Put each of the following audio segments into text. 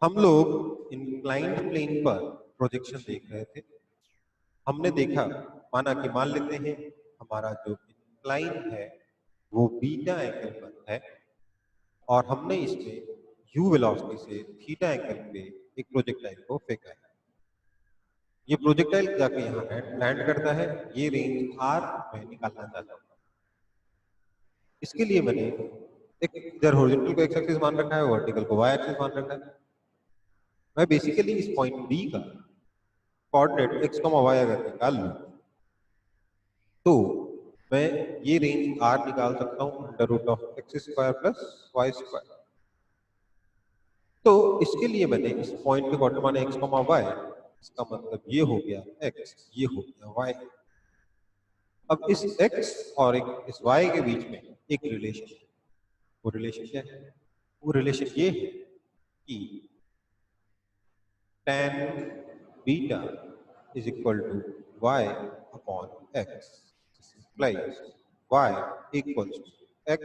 हम लोग inclined plane पर प्रोजेक्शन देख रहे थे। हमने देखा, माना कि मान लेते हैं हमारा जो इंक्लाइन है वो बीटा एंगल पर है और हमने इसमें u वेलोसिटी से थीटा एंगल पे एक प्रोजेक्टाइल को फेंका है। ये प्रोजेक्टाइल जाके यहाँ लैंड करता है। ये रेंज r मैं निकालना चाहता हूँ। इसके लिए मैंने एक इधर हॉरिजॉन्टल को x एक्सिस मान रखा है, वर्टिकल को y एक्सिस मान रखा है। मैं बेसिकली इस पॉइंट B का कोऑर्डिनेट x, y अगर निकाल लूं तो मैं ये रेंज r निकाल सकता हूँ under root of x² plus y²। तो इसके लिए मैंने इस पॉइंट के कोऑर्डिनेट माने x, y, इसका मतलब ये हो गया x, ये हो गया y। अब इस x और इस y के बीच में एक रिलेशन है। वो रिलेशन क्या है? वो रिलेशन ये है कि tan beta is equal to y upon x. This implies y equals to x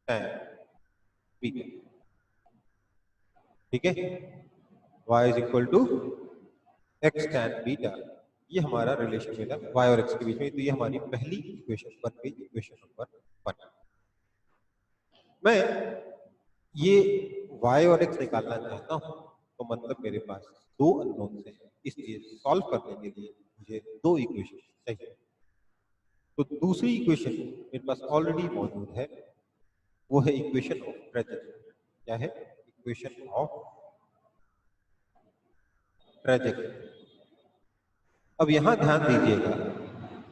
tan beta. ठीक है, y is equal to x tan beta. ये हमारा रिलेशन मिला y और x के बीच में। तो ये हमारी पहली इक्वेशन बन गई, इक्वेशन नंबर 1। मैं ये y और x निकालना चाहता हूँ, तो मतलब मेरे पास दो अननोन्स हैं, इसलिए सॉल्व करने के लिए मुझे दो इक्वेशन चाहिए। तो दूसरी इक्वेशन मेरे पास ऑलरेडी मौजूद है, वो है इक्वेशन ऑफ ट्रेजेक्टरी। क्या है? Equation of trajectory. अब यहां ध्यान दीजिएगा,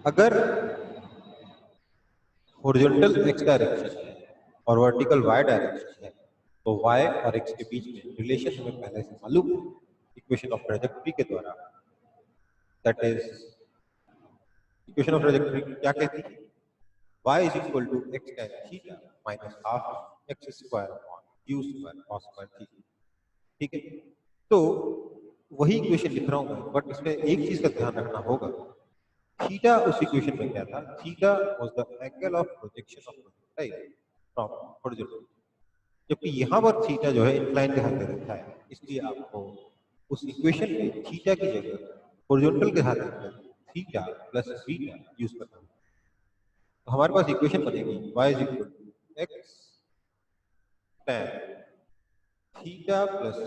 अगर हॉरिजॉन्टल x डायरेक्शन है और वर्टिकल y डायरेक्शन है तो y और x के बीच में रिलेशन हमें पहले से मालूम है इक्वेशन ऑफ ट्रेजेक्टरी के द्वारा। That is, equation of trajectory क्या कहती है? y is equal to x tan theta minus half x square upon u square cos square theta। ठीक है, तो वही इक्वेशन लिख रहा हूं मैं, बट इसमें एक चीज का ध्यान रखना होगा। थीटा उस इक्वेशन में क्या था? Theta was the angle of projection of projectile from horizontal, जबकि यहाँ पर थीटा जो है इंक्लाइन के हाथ में रखा है। इसलिए आपको उस इक्वेशन में थीटा की जगह हॉरिजॉन्टल के हाथ में थीटा प्लस बीटा यूज करना है। तो हमारे पास इक्वेशन बनेगी y is equal to x tan theta plus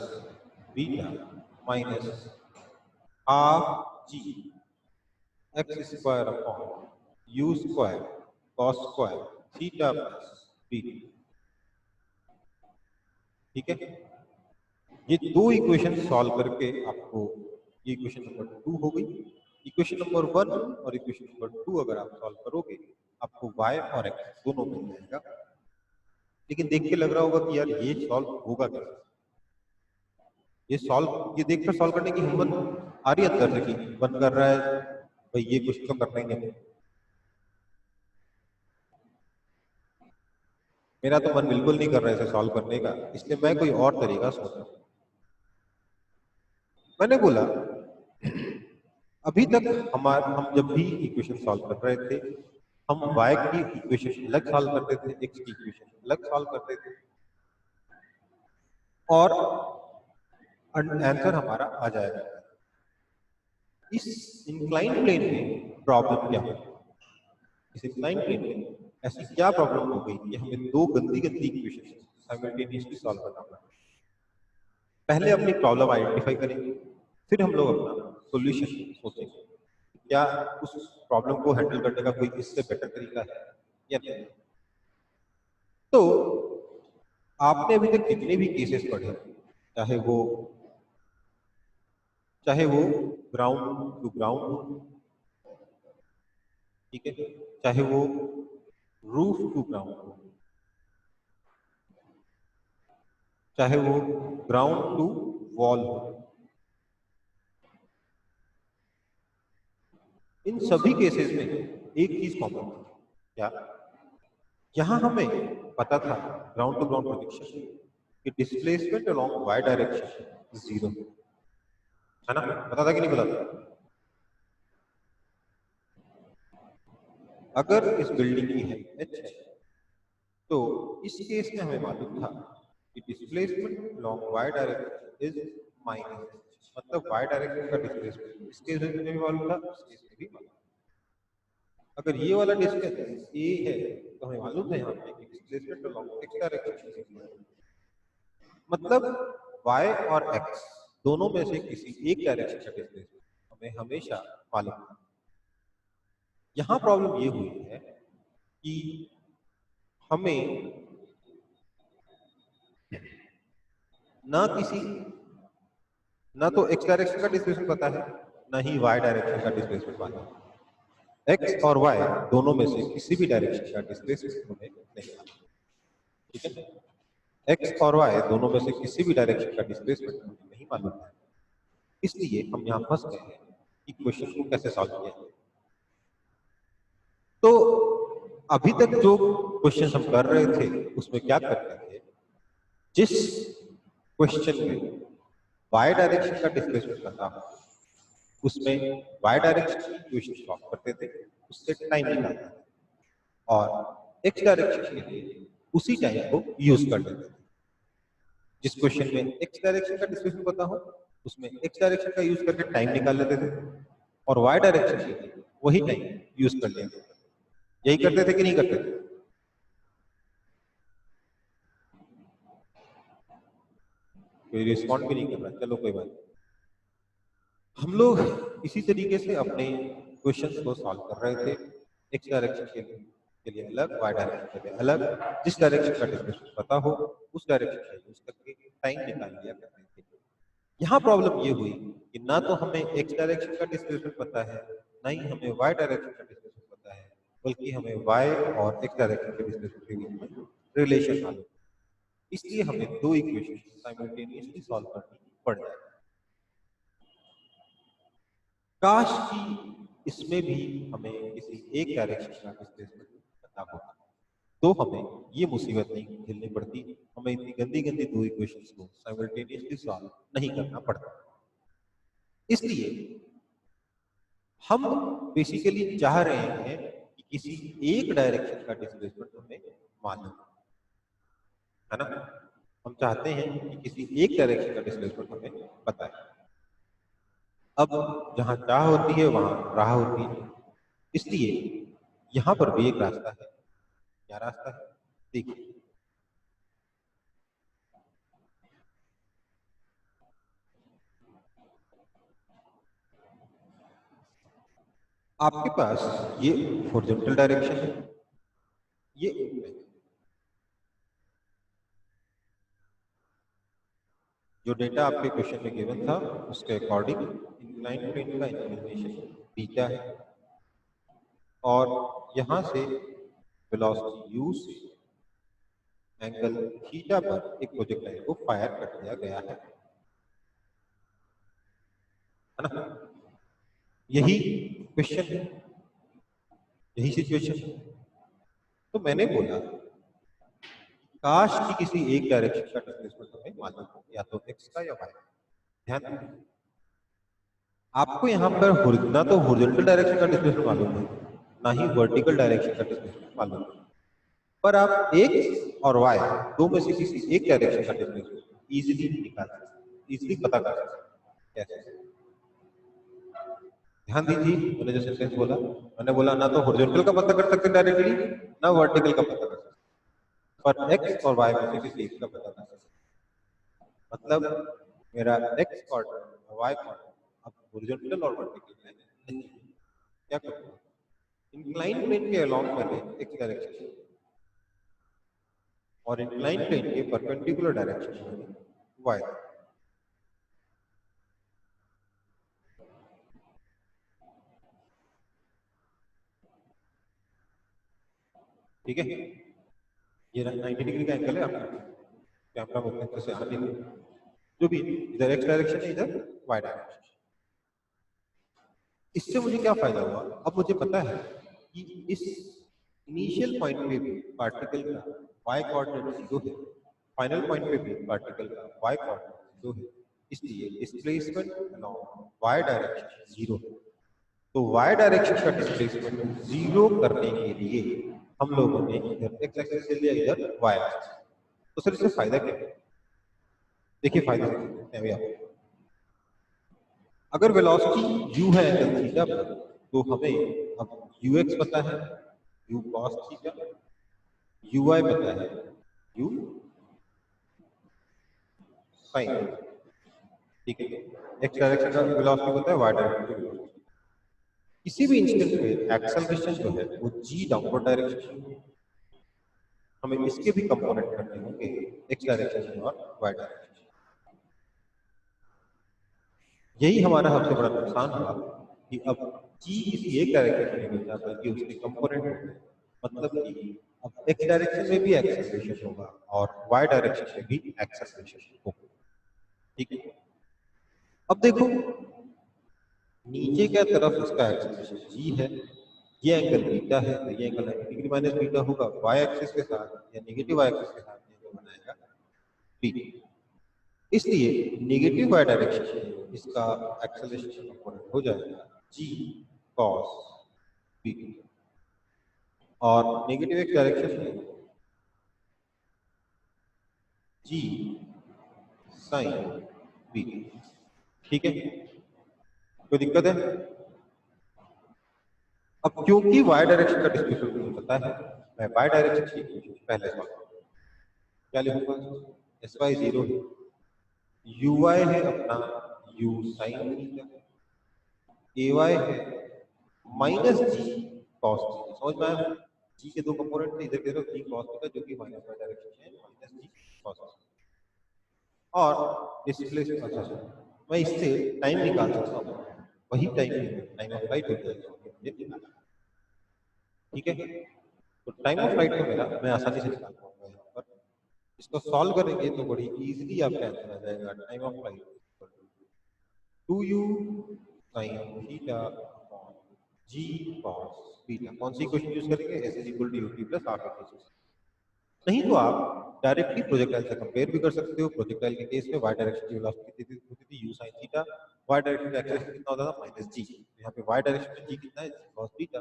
beta minus half g x square upon u square cos square theta plus beta. ठीक है, ये दो इक्वेशन सॉल्व करके आपको ये इक्वेशन नंबर 2 हो गई। इक्वेशन नंबर 1 और इक्वेशन नंबर 2 अगर आप सॉल्व करोगे आपको y और x दोनों मिल जाएगा। लेकिन देख के लग रहा होगा कि यार ये सॉल्व होगा कैसे? ये देखकर सॉल्व करने की हिम्मत आ रही है अंदर से कि मन कर रहा है भाई ये कुछ तो करना ही है। मेरा तो मन बिल्कुल नहीं कर रहा है इसे सॉल्व करने का, इसलिए मैं कोई और तरीका सोच रहा हूँ। मैंने बोला अभी तक हम जब भी इक्वेशन सॉल्व कर रहे थे, हम y की इक्वेशन अलग सॉल्व करते थे, x की इक्वेशन अलग सॉल्व करते थे और आंसर हमारा आ जाएगा। इस इंक्लाइन प्लेन में प्रॉब्लम क्या है? इस इंक्लाइन प्लेन में ऐसी क्या प्रॉब्लम हो गई कि हमें दो गंदी गंदी इक्वेशन साइमल्टेनियसली सॉल्व करना पड़ा? पहले अपनी प्रॉब्लम आइडेंटिफाई करेंगे, फिर हम लोग अपना सॉल्यूशन सोचेंगे। क्या उस प्रॉब्लम को हैंडल करने का कोई इससे बेटर तरीका है या नहीं? तो आपने अभी तक जितने भी केसेस पढ़े, चाहे वो ग्राउंड टू ग्राउंड हो, ठीक है, चाहे वो रूफ टू ग्राउंड हो, चाहे वो ग्राउंड टू वॉल हो, इन सभी केसेस में एक चीज कॉमन है। क्या? यहां हमें पता था ग्राउंड टू ग्राउंड प्रोजेक्शन कि डिस्प्लेसमेंट अलोंग y डायरेक्शन 0 है ना? पता था कि नहीं पता था? अगर इस बिल्डिंग की हाइट h है तो इस केस में हमें मालूम था displacement along y direction is minus, मतलब y डायरेक्शन का डिस्प्लेसमेंट इस केस में भी मालूम था, इस केस में भी मालूम। अगर ये वाला डिस्टेंस a है तो हमें मालूम है यहाँ पे कि डिस्प्लेसमेंट along x डायरेक्शन, मतलब y और x दोनों में से किसी एक डायरेक्शन का डिस्प्लेसमेंट हमें हमेशा मालूम है। यहाँ प्रॉब्लम ये हुई है कि हमें ना तो x डायरेक्शन का डिस्प्लेसमेंट पता है, ना ही y डायरेक्शन का डिस्प्लेसमेंट पता है। x और y दोनों में से किसी भी डायरेक्शन का डिस्प्लेसमेंट हमें नहीं मालूम, ठीक है। x और y दोनों में से किसी भी डायरेक्शन का डिस्प्लेसमेंट हमें नहीं मालूम है, इसलिए हम यहाँ फंस गए हैं कि क्वेश्चन को कैसे सॉल्व किया जाए। तो अभी तक जो क्वेश्चन हम कर रहे थे उसमें क्या करते थे, जिस क्वेश्चन में y डायरेक्शन का डिस्प्लेसमेंट पता हो उसमें y डायरेक्शन की इक्वेशन सॉल्व करते थे, उससे टाइम निकालते थे और x डायरेक्शन के लिए उसी टाइम को यूज कर लेते थे। जिस क्वेश्चन में x डायरेक्शन का डिस्प्लेसमेंट पता हो उसमें x डायरेक्शन का यूज करके टाइम निकाल लेते थे और y डायरेक्शन के लिए वही टाइम यूज कर लेते थे। यही करते थे कि नहीं करते थे? कोई रिस्पॉन्ड भी नहीं कर रहा, चलो कोई बात। हम लोग इसी तरीके से अपने क्वेश्चंस को सॉल्व कर रहे थे, एक्स डायरेक्शन के लिए अलग, वाई डायरेक्शन के लिए अलग, जिस डायरेक्शन का डिस्प्लेसमेंट पता हो उस डायरेक्शन का यूज करके टाइम निकाल लिया करते थे। यहाँ प्रॉब्लम ये हुई कि ना तो हमें एक्स डायरेक्शन का डिस्प्लेसमेंट पता है, ना ही हमें वाई डायरेक्शन का डिस्प्लेसमेंट पता है, बल्कि हमें वाई और एक्स डायरेक्शन के डिस्प्लेसमेंट के बीच में रिलेशन मालूम, इसलिए हमें दो इक्वेशन साइमल्टेनियसली सॉल्व करनी पड़ जाएगी। काश कि इसमें भी हमें किसी एक डायरेक्शन का डिस्प्लेसमेंट पता होता तो हमें ये मुसीबत नहीं झेलनी पड़ती, हमें इतनी गंदी गंदी दो इक्वेशंस को साइमल्टेनियसली सॉल्व नहीं करना पड़ता। इसलिए हम बेसिकली चाह रहे हैं कि किसी एक डायरेक्शन का डिस्प्लेसमेंट हमें मालूम है ना, हम चाहते हैं कि किसी एक डायरेक्शन का डिस्प्लेसमेंट हमें पता है। अब जहां चाह होती है वहां राह होती है, इसलिए यहां पर भी एक रास्ता है। क्या रास्ता है देखिए, आपके पास ये हॉरिजॉन्टल डायरेक्शन है, ये incline। जो डेटा आपके क्वेश्चन में गिवन था उसके अकॉर्डिंग इंक्लाइन प्लेन का इंक्लिनेशन बीटा है और यहां से वेलोसिटी u से एंगल थीटा पर एक प्रोजेक्टाइल को फायर कर दिया गया है ना। यही क्वेश्चन है, यही सिचुएशन है। तो मैंने बोला काश कि किसी एक डायरेक्शन का डिस्प्लेसमेंट हमें मालूम हो, या तो एक्स का या वाई। ध्यान दीजिए, आपको यहाँ पर ना तो हॉरिजॉन्टल डायरेक्शन का डिस्प्लेसमेंट मालूम है, ना ही वर्टिकल डायरेक्शन का डिस्प्लेसमेंट मालूम है, पर आप एक्स और वाई दो में से किसी एक डायरेक्शन का डिस्प्लेसमेंट इजीली निकाल सकते, इजीली पता कर सकते। कैसे? ध्यान दीजिए, मैंने जो सेंटेंस बोला, मैंने बोला ना तो हॉरिजॉन्टल का पता कर सकते डायरेक्टली, ना वर्टिकल का पता कर सकते, पर एक्स और वाई में से किसी एक का पता कर सकते। मतलब मेरा एक्स क्वाड्रेंट और वाई क्वाड्रेंट अब हॉरिजॉन्टल और वर्टिकल में नहीं। क्या करूँगा? इंक्लाइन प्लेन के अलोंग मैंने एक्स डायरेक्शन और इंक्लाइन प्लेन के परपेंडिकुलर डायरेक्शन में वाई। ठीक है, ये 90 डिग्री का एंगल है आपका, कैमरा मूवमेंट से आने में जो भी इधर एक्स डायरेक्शन है इधर वाई डायरेक्शन। इससे मुझे क्या फायदा हुआ, अब मुझे पता है कि इस इनिशियल पॉइंट पे भी पार्टिकल का वाई कोऑर्डिनेट 0 है, फाइनल पॉइंट पे भी पार्टिकल का वाई कोऑर्डिनेट 0 है, इसलिए डिस्प्लेसमेंट अलोंग वाई डायरेक्शन 0 है। तो वाई डायरेक्शन का डिस्प्लेसमेंट 0 करने के लिए हम लोगों ने इधर एक्स एक्सिस ले लिया, इधर वाई एक्सिस। तो सर इससे फायदा क्या है? देखिए फायदे से देखते हैं अभी आप। अगर वेलोसिटी u है एंगल थीटा पर, तो हमें अब ux पता है, u cos थीटा, uy पता है, u sin, ठीक है। एक्स डायरेक्शन का वेलोसिटी होता है, वाई डायरेक्शन का वेलोसिटी। किसी भी इंस्टेंट पे एक्सेलरेशन जो है वो g डाउनवर्ड डायरेक्शन में, हमें इसके भी कंपोनेंट करने होंगे एक्स डायरेक्शन में और वाई डायरेक्शन में। यही हमारा सबसे बड़ा नुकसान हुआ कि अब जी किसी एक डायरेक्शन में नहीं जाता, बल्कि उसके कंपोनेंट होते हैं। मतलब कि अब एक्स डायरेक्शन में भी एक्सेलरेशन होगा और वाई डायरेक्शन में भी एक्सेलरेशन होगा, ठीक है। अब देखो नीचे क्या तरफ इसका एक्सेलरेशन जी है, ये एंगल बीटा है, तो ये एंगल डिग्री माइनस बीटा होगा वाई एक्सिस के साथ या नेगेटिव वाई एक्सिस के साथ, ये जो बनाएगा बी। इसलिए नेगेटिव वाई डायरेक्शन में इसका एक्सेलरेशन कंपोनेंट हो जाएगा जी कॉस बी, और नेगेटिव एक्स डायरेक्शन में जी साइन बी, ठीक है। कोई दिक्कत है? अब क्योंकि वाई डायरेक्शन का डिस्प्लेसमेंट मुझे पता है, मैं वाई डायरेक्शन की इक्वेशन पहले सॉल्व करूंगा। क्या लिखूंगा? एस वाई जीरो है, यू वाई है अपना u sine theta, a y है माइनस जी कॉस थीटा। समझ में आया? जी के दो कंपोनेंट थे, इधर की तरफ जी कॉस थीटा जो कि माइनस वाई डायरेक्शन है, माइनस जी कॉस थीटा। और डिस्प्लेसमेंट, अच्छा मैं इससे टाइम निकाल सकता हूँ, वही टाइम ऑफ फ्लाइट हो जाएगा, ठीक है। तो टाइम ऑफ फ्लाइट तो मेरा मैं आसानी से निकाल पाऊंगा यहाँ पर। इसको सॉल्व करेंगे तो बड़ी इजीली आपका आंसर आ जाएगा। Time of flight 2u sin theta upon g cos theta. कौन सी इक्वेशन यूज करेंगे? s is equal to ut plus half equation. नहीं तो आप डायरेक्टली प्रोजेक्टाइल से कंपेयर भी कर सकते हो। प्रोजेक्टाइल के केस में वाई डायरेक्शन की वेलोसिटी होती थी u sin theta, y direction का एक्सेलरेशन कितना होता था? Minus g. यहाँ पे वाई डायरेक्शन में जी कितना है? cos theta.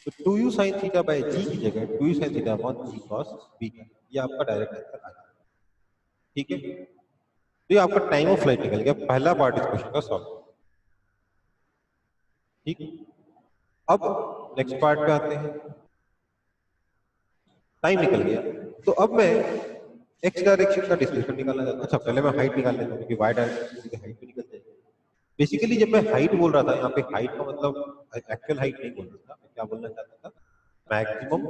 तो 2u sin थीटा बाय जी की जगह 2u sin थीटा अपॉन जी cos बीटा, ये आपका डायरेक्ट आंसर आ जाएगा, ठीक है। तो ये आपका टाइम ऑफ फ्लाइट निकल गया, पहला पार्ट इस क्वेश्चन का सॉल्व, ठीक। अब नेक्स्ट पार्ट पे आते हैं। टाइम निकल गया, तो अब मैं एक्स डायरेक्शन का डिस्प्लेसमेंट निकालना चाहता हूं। अच्छा पहले मैं हाइट निकाल लेता हूँ, क्योंकि वाई डायरेक्शन की हाइट भी निकल जाएगी। बेसिकली जब मैं हाइट बोल रहा था, यहाँ पे हाइट का मतलब एक्चुअल हाइट नहीं बोल रहा था, मैं क्या बोलना चाहता था? Maximum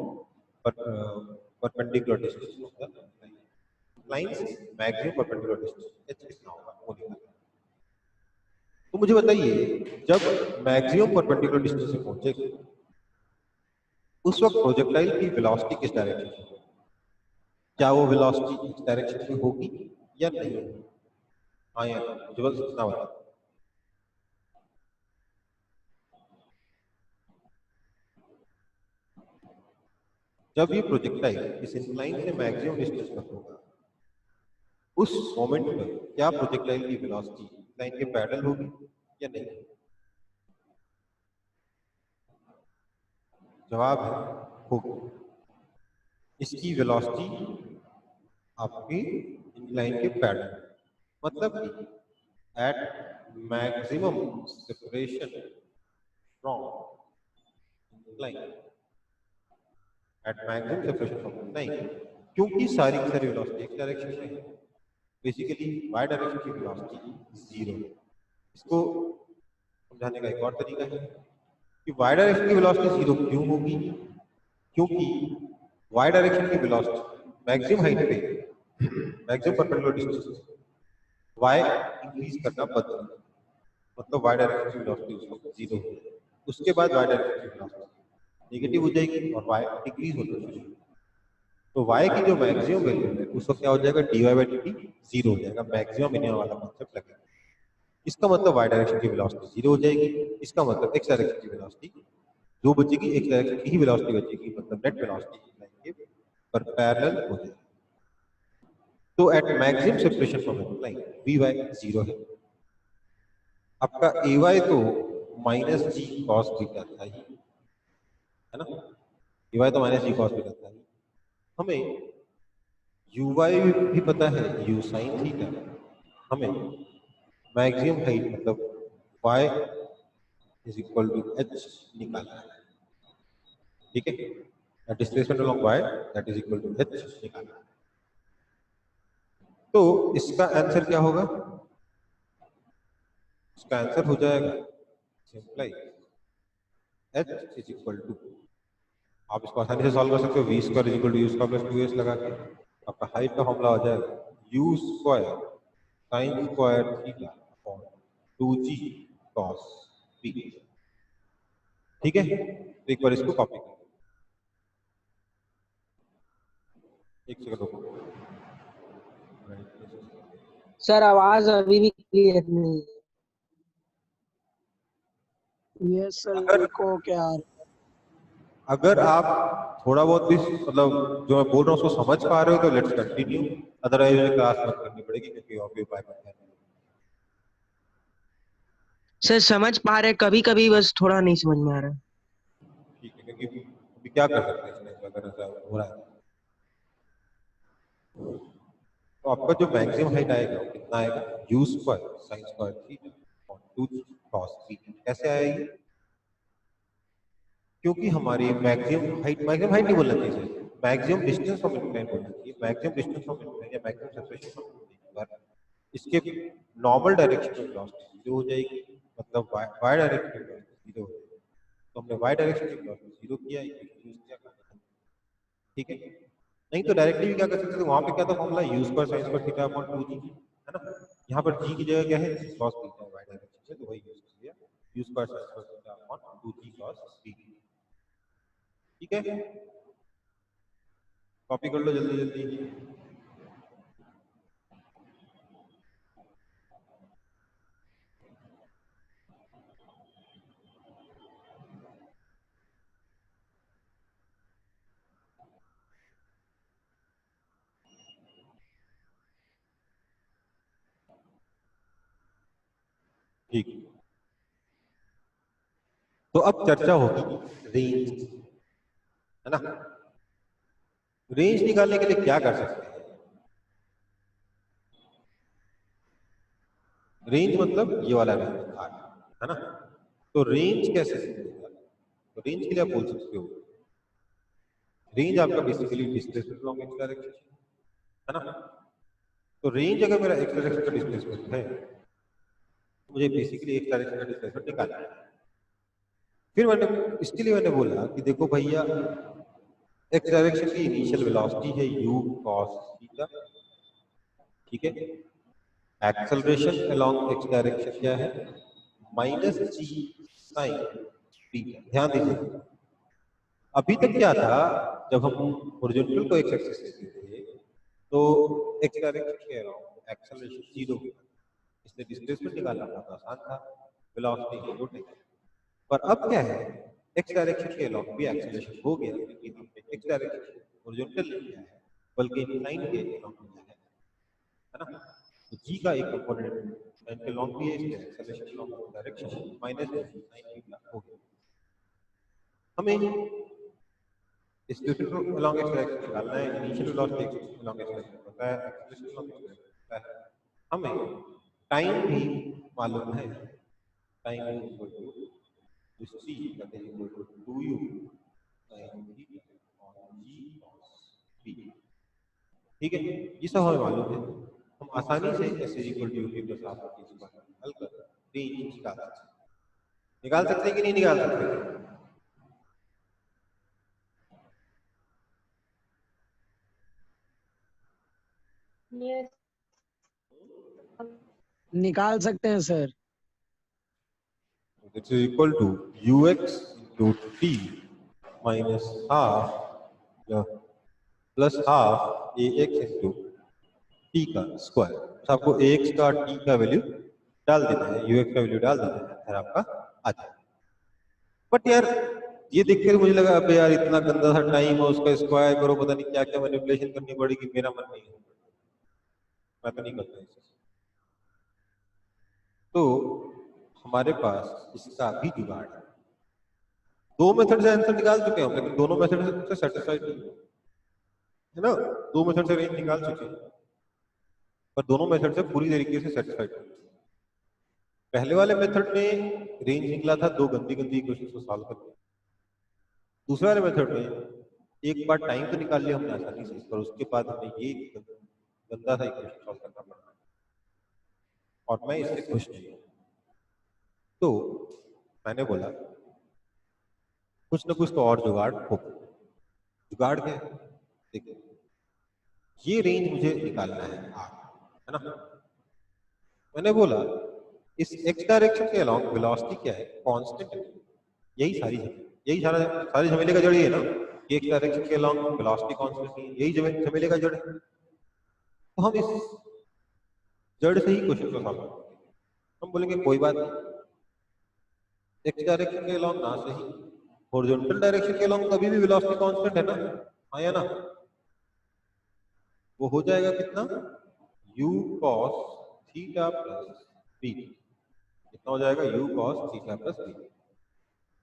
perpendicular distance of the line से मैक्सिमम परपेंडिकुलर डिस्टेंस h कितना होगा वो निकालना। तो मुझे बताइए, जब मैक्सिमम परपेंडिकुलर डिस्टेंस से पहुंचेगा उस वक्त प्रोजेक्टाइल की वेलोसिटी किस डायरेक्शन में होगी? क्या वो वेलोसिटी इस डायरेक्शन में होगी या नहीं होगी? हाँ या ना? मुझे बस इतना बता। जब ये प्रोजेक्टाइल इस इंक्लाइन से मैक्सिमम डिस्टेंस पर होगा, उस मोमेंट पर क्या प्रोजेक्टाइल की वेलोसिटी इंक्लाइन के पैरेलल होगी या नहीं? जवाब है होगी। इसकी वेलोसिटी आपकी इंक्लाइन के पैरेलल, मतलब कि at maximum separation from incline, at maximum separation from incline, क्योंकि सारी की सारी वेलोसिटी एक डायरेक्शन में है, बेसिकली वाई डायरेक्शन की वेलोसिटी जीरो है। इसको समझाने का एक और तरीका है कि वाई डायरेक्शन की वेलोसिटी जीरो क्यों होगी? क्योंकि वाई डायरेक्शन की वेलोसिटी मैक्सिमम हाइट पे, maximum perpendicular distance y increase करना बंद कर देगा। मतलब वाई डायरेक्शन की वेलोसिटी उस वक्त जीरो हो जाएगी। उसके बाद वाई डायरेक्शन की वेलोसिटी नेगेटिव हो जाएगी और वाई डिक्रीज होना शुरू हो जाएगा। तो y की जो मैक्सिमम वैल्यू है उस वक्त क्या हो जाएगा? dy बाई dt जीरो हो जाएगा, मैक्सिमम मिनिमम वाला कॉन्सेप्ट लगेगा। इसका मतलब y डायरेक्शन की वेलोसिटी जीरो हो जाएगी। इसका मतलब x डायरेक्शन की वेलोसिटी जो बचेगी, x डायरेक्शन की ही वेलोसिटी बचेगी, मतलब नेट वेलोसिटी लाइन के पर पैरेलल हो जाएगी। तो at maximum separation from line vy zero है। आपका ay तो माइनस जी कॉस बीटा था ही, है ना? ay तो माइनस जी कॉस बीटा था ही। हमें uy भी पता है u sin थीटा, हमें मैक्सिमम हाइट मतलब y is equal to h निकालना है, ठीक है। Displacement along y that is equal to h निकालना है। तो इसका आंसर क्या होगा? इसका आंसर हो जाएगा simply h is equal to, आप इसको आसानी से सॉल्व कर सकते हो, v square is equal to u square plus 2s लगा के आपका हाइट का फॉर्मूला हो जाएगा u square sine square theta upon 2g cos p, ठीक है। तो एक बार इसको कॉपी कर, एक सेकंड रुको। सर आवाज अभी भी क्लियर नहीं है। ये सर अगर इको क्या अगर आप थोड़ा बहुत भी मतलब जो मैं बोल रहा हूँ उसको समझ पा रहे हो तो लेट्स कंटिन्यू, अदरवाइज मुझे क्लास मत करनी पड़ेगी क्योंकि और भी उपाय करते हैं। सर समझ पा रहे, कभी कभी बस थोड़ा नहीं समझ में आ रहा। ठीक है, क्योंकि अभी क्या कर सकते हैं इसमें अगर ऐसा हो रहा है तो आपका जो मैक्सिमम हाइट आएगा वो कितना आएगा? You square sine square theta और 2g cos p। कैसे आएगी? क्योंकि हमारी मैक्सिमम हाइट नहीं बोलना चाहिए, मैक्सिमम डिस्टेंस फ्रॉम इंक्लाइन बोलना चाहिए। मैक्सिमम डिस्टेंस फ्रॉम इंक्लाइन या मैक्सिमम सेपरेशन फ्रॉम इंक्लाइन पर इसके नॉर्मल डायरेक्शन में वेलोसिटी जीरो हो जाएगी, मतलब वाई डायरेक्शन में वेलोसिटी जीरो हो जाएगी। तो हमने वाई डायरेक्शन में वेलोसिटी जीरो किया, इक्वेशन यूज किया, ठीक है। नहीं तो डायरेक्टली भी क्या कर सकते थे, वहां पे क्या था formula you square sine square theta upon 2g, है ना। यहाँ पर g की जगह क्या है? cos थीटा वाई डायरेक्शन में, तो वही यूज कर लिया you square sine square theta upon 2g cos p, ठीक है। कॉपी कर लो जल्दी जल्दी। ठीक, तो अब चर्चा होगी रेंज, है ना। रेंज निकालने के लिए क्या कर सकते हैं? रेंज मतलब ये वाला रेंज है ना। तो रेंज कैसे निकालेगा? तो रेंज के लिए आप बोल सकते हो रेंज आपका basically displacement along x direction, है ना। तो रेंज अगर मेरा एक्स डायरेक्शन का डिस्प्लेसमेंट है तो मुझे बेसिकली एक्स डायरेक्शन का डिस्प्लेसमेंट निकालना है। फिर मैंने इसके लिए मैंने बोला कि देखो भैया एक्स डायरेक्शन की इनिशियल वेलोसिटी है u cos थीटा, ठीक है। एक्सेलरेशन अलोंग एक्स डायरेक्शन क्या है? Minus g sine theta. ध्यान दीजिए अभी तक क्या था, जब हम हॉरिजॉन्टल को एक्स एक्सिस लेते थे तो एक्स डायरेक्शन के अराउंड एक्सेलरेशन जीरो, इसलिए डिस्प्लेसमेंट निकालना बहुत आसान था, वेलोसिटी जीरो नहीं। पर अब क्या है, एक्स डायरेक्शन के अलाउंग भी एक्सेलरेशन हो गया, लेकिन हमने एक्स डायरेक्शन हॉरिजॉन्टल नहीं लिया है बल्कि इंक्लाइन के अलाउंग लिया है ना। तो जी का एक कंपोनेंट इंक्लाइन के अलाउंग भी है, इसलिए acceleration along direction minus g sine theta हो गया। हमें डिस्प्लेसमेंट अलोंग एक्स डायरेक्शन निकालना है, initial velocity along x direction पता है, एक्सेलरेशन अलोंग एक्स डायरेक्शन पता है, हमें टाइम भी मालूम है, time is equal to c that is equal to 2u sin theta on g cos p, ठीक है। ये सब हमें मालूम है, हम आसानी से s is equal to u plus half of t square हल कर रेंज निकाल सकते हैं कि नहीं निकाल सकते? निकाल सकते हैं sir. This is equal to ux into t minus half plus half ax into t का स्क्वायर। तो आपको ax का t का वैल्यू डाल देना है, ux का वैल्यू डाल देना है, फिर आपका आ जाएगा। बट यार ये देख कर मुझे लगा अबे यार इतना गंदा सा टाइम है, उसका स्क्वायर करो, पता नहीं क्या क्या मैनिपुलेशन करनी पड़ेगी, मेरा मन नहीं है, मैं तो नहीं करता इसे। तो हमारे पास इसका भी जुगाड़ है, दो मेथड से आंसर निकाल चुके हैं हम, लेकिन दोनों मेथड से सेटिस्फाइड नहीं है ना। दो मेथड से रेंज निकाल चुके हैं, पर दोनों मेथड से पूरी तरीके से सेटिस्फाइड। पहले वाले मेथड में रेंज निकला था दो गंदी गंदी इक्वेशन को सॉल्व करके, दूसरे वाले मेथड में एक बार टाइम तो निकाल लिया हमने आसानी से, पर उसके बाद हमें ये गंदा सा इक्वेशन सॉल्व करना पड़ा और मैं इससे खुश नहीं हूँ। तो मैंने बोला कुछ ना कुछ तो और जुगाड़ हो। जुगाड़ क्या है? देखिए, ये रेंज मुझे निकालना है आर, है ना। मैंने बोला इस एक्स डायरेक्शन के अलोंग वेलोसिटी क्या है? कांस्टेंट है। यही सारे झमेले का जड़ ही है ना कि एक्स डायरेक्शन के अलोंग वेलोसिटी कांस्टेंट है, यही झमेले का जड़ है। तो हम इस जड़ से ही क्वेश्चन को सॉल्व करेंगे। हम बोलेंगे कोई बात नहीं, एक्स डायरेक्शन के अलोंग ना सही, हॉरिजॉन्टल डायरेक्शन के अलोंग कभी भी वेलोसिटी कांस्टेंट है ना, हाँ या ना। वो हो जाएगा कितना? u cos theta plus b। कितना हो जाएगा? u cos theta plus b।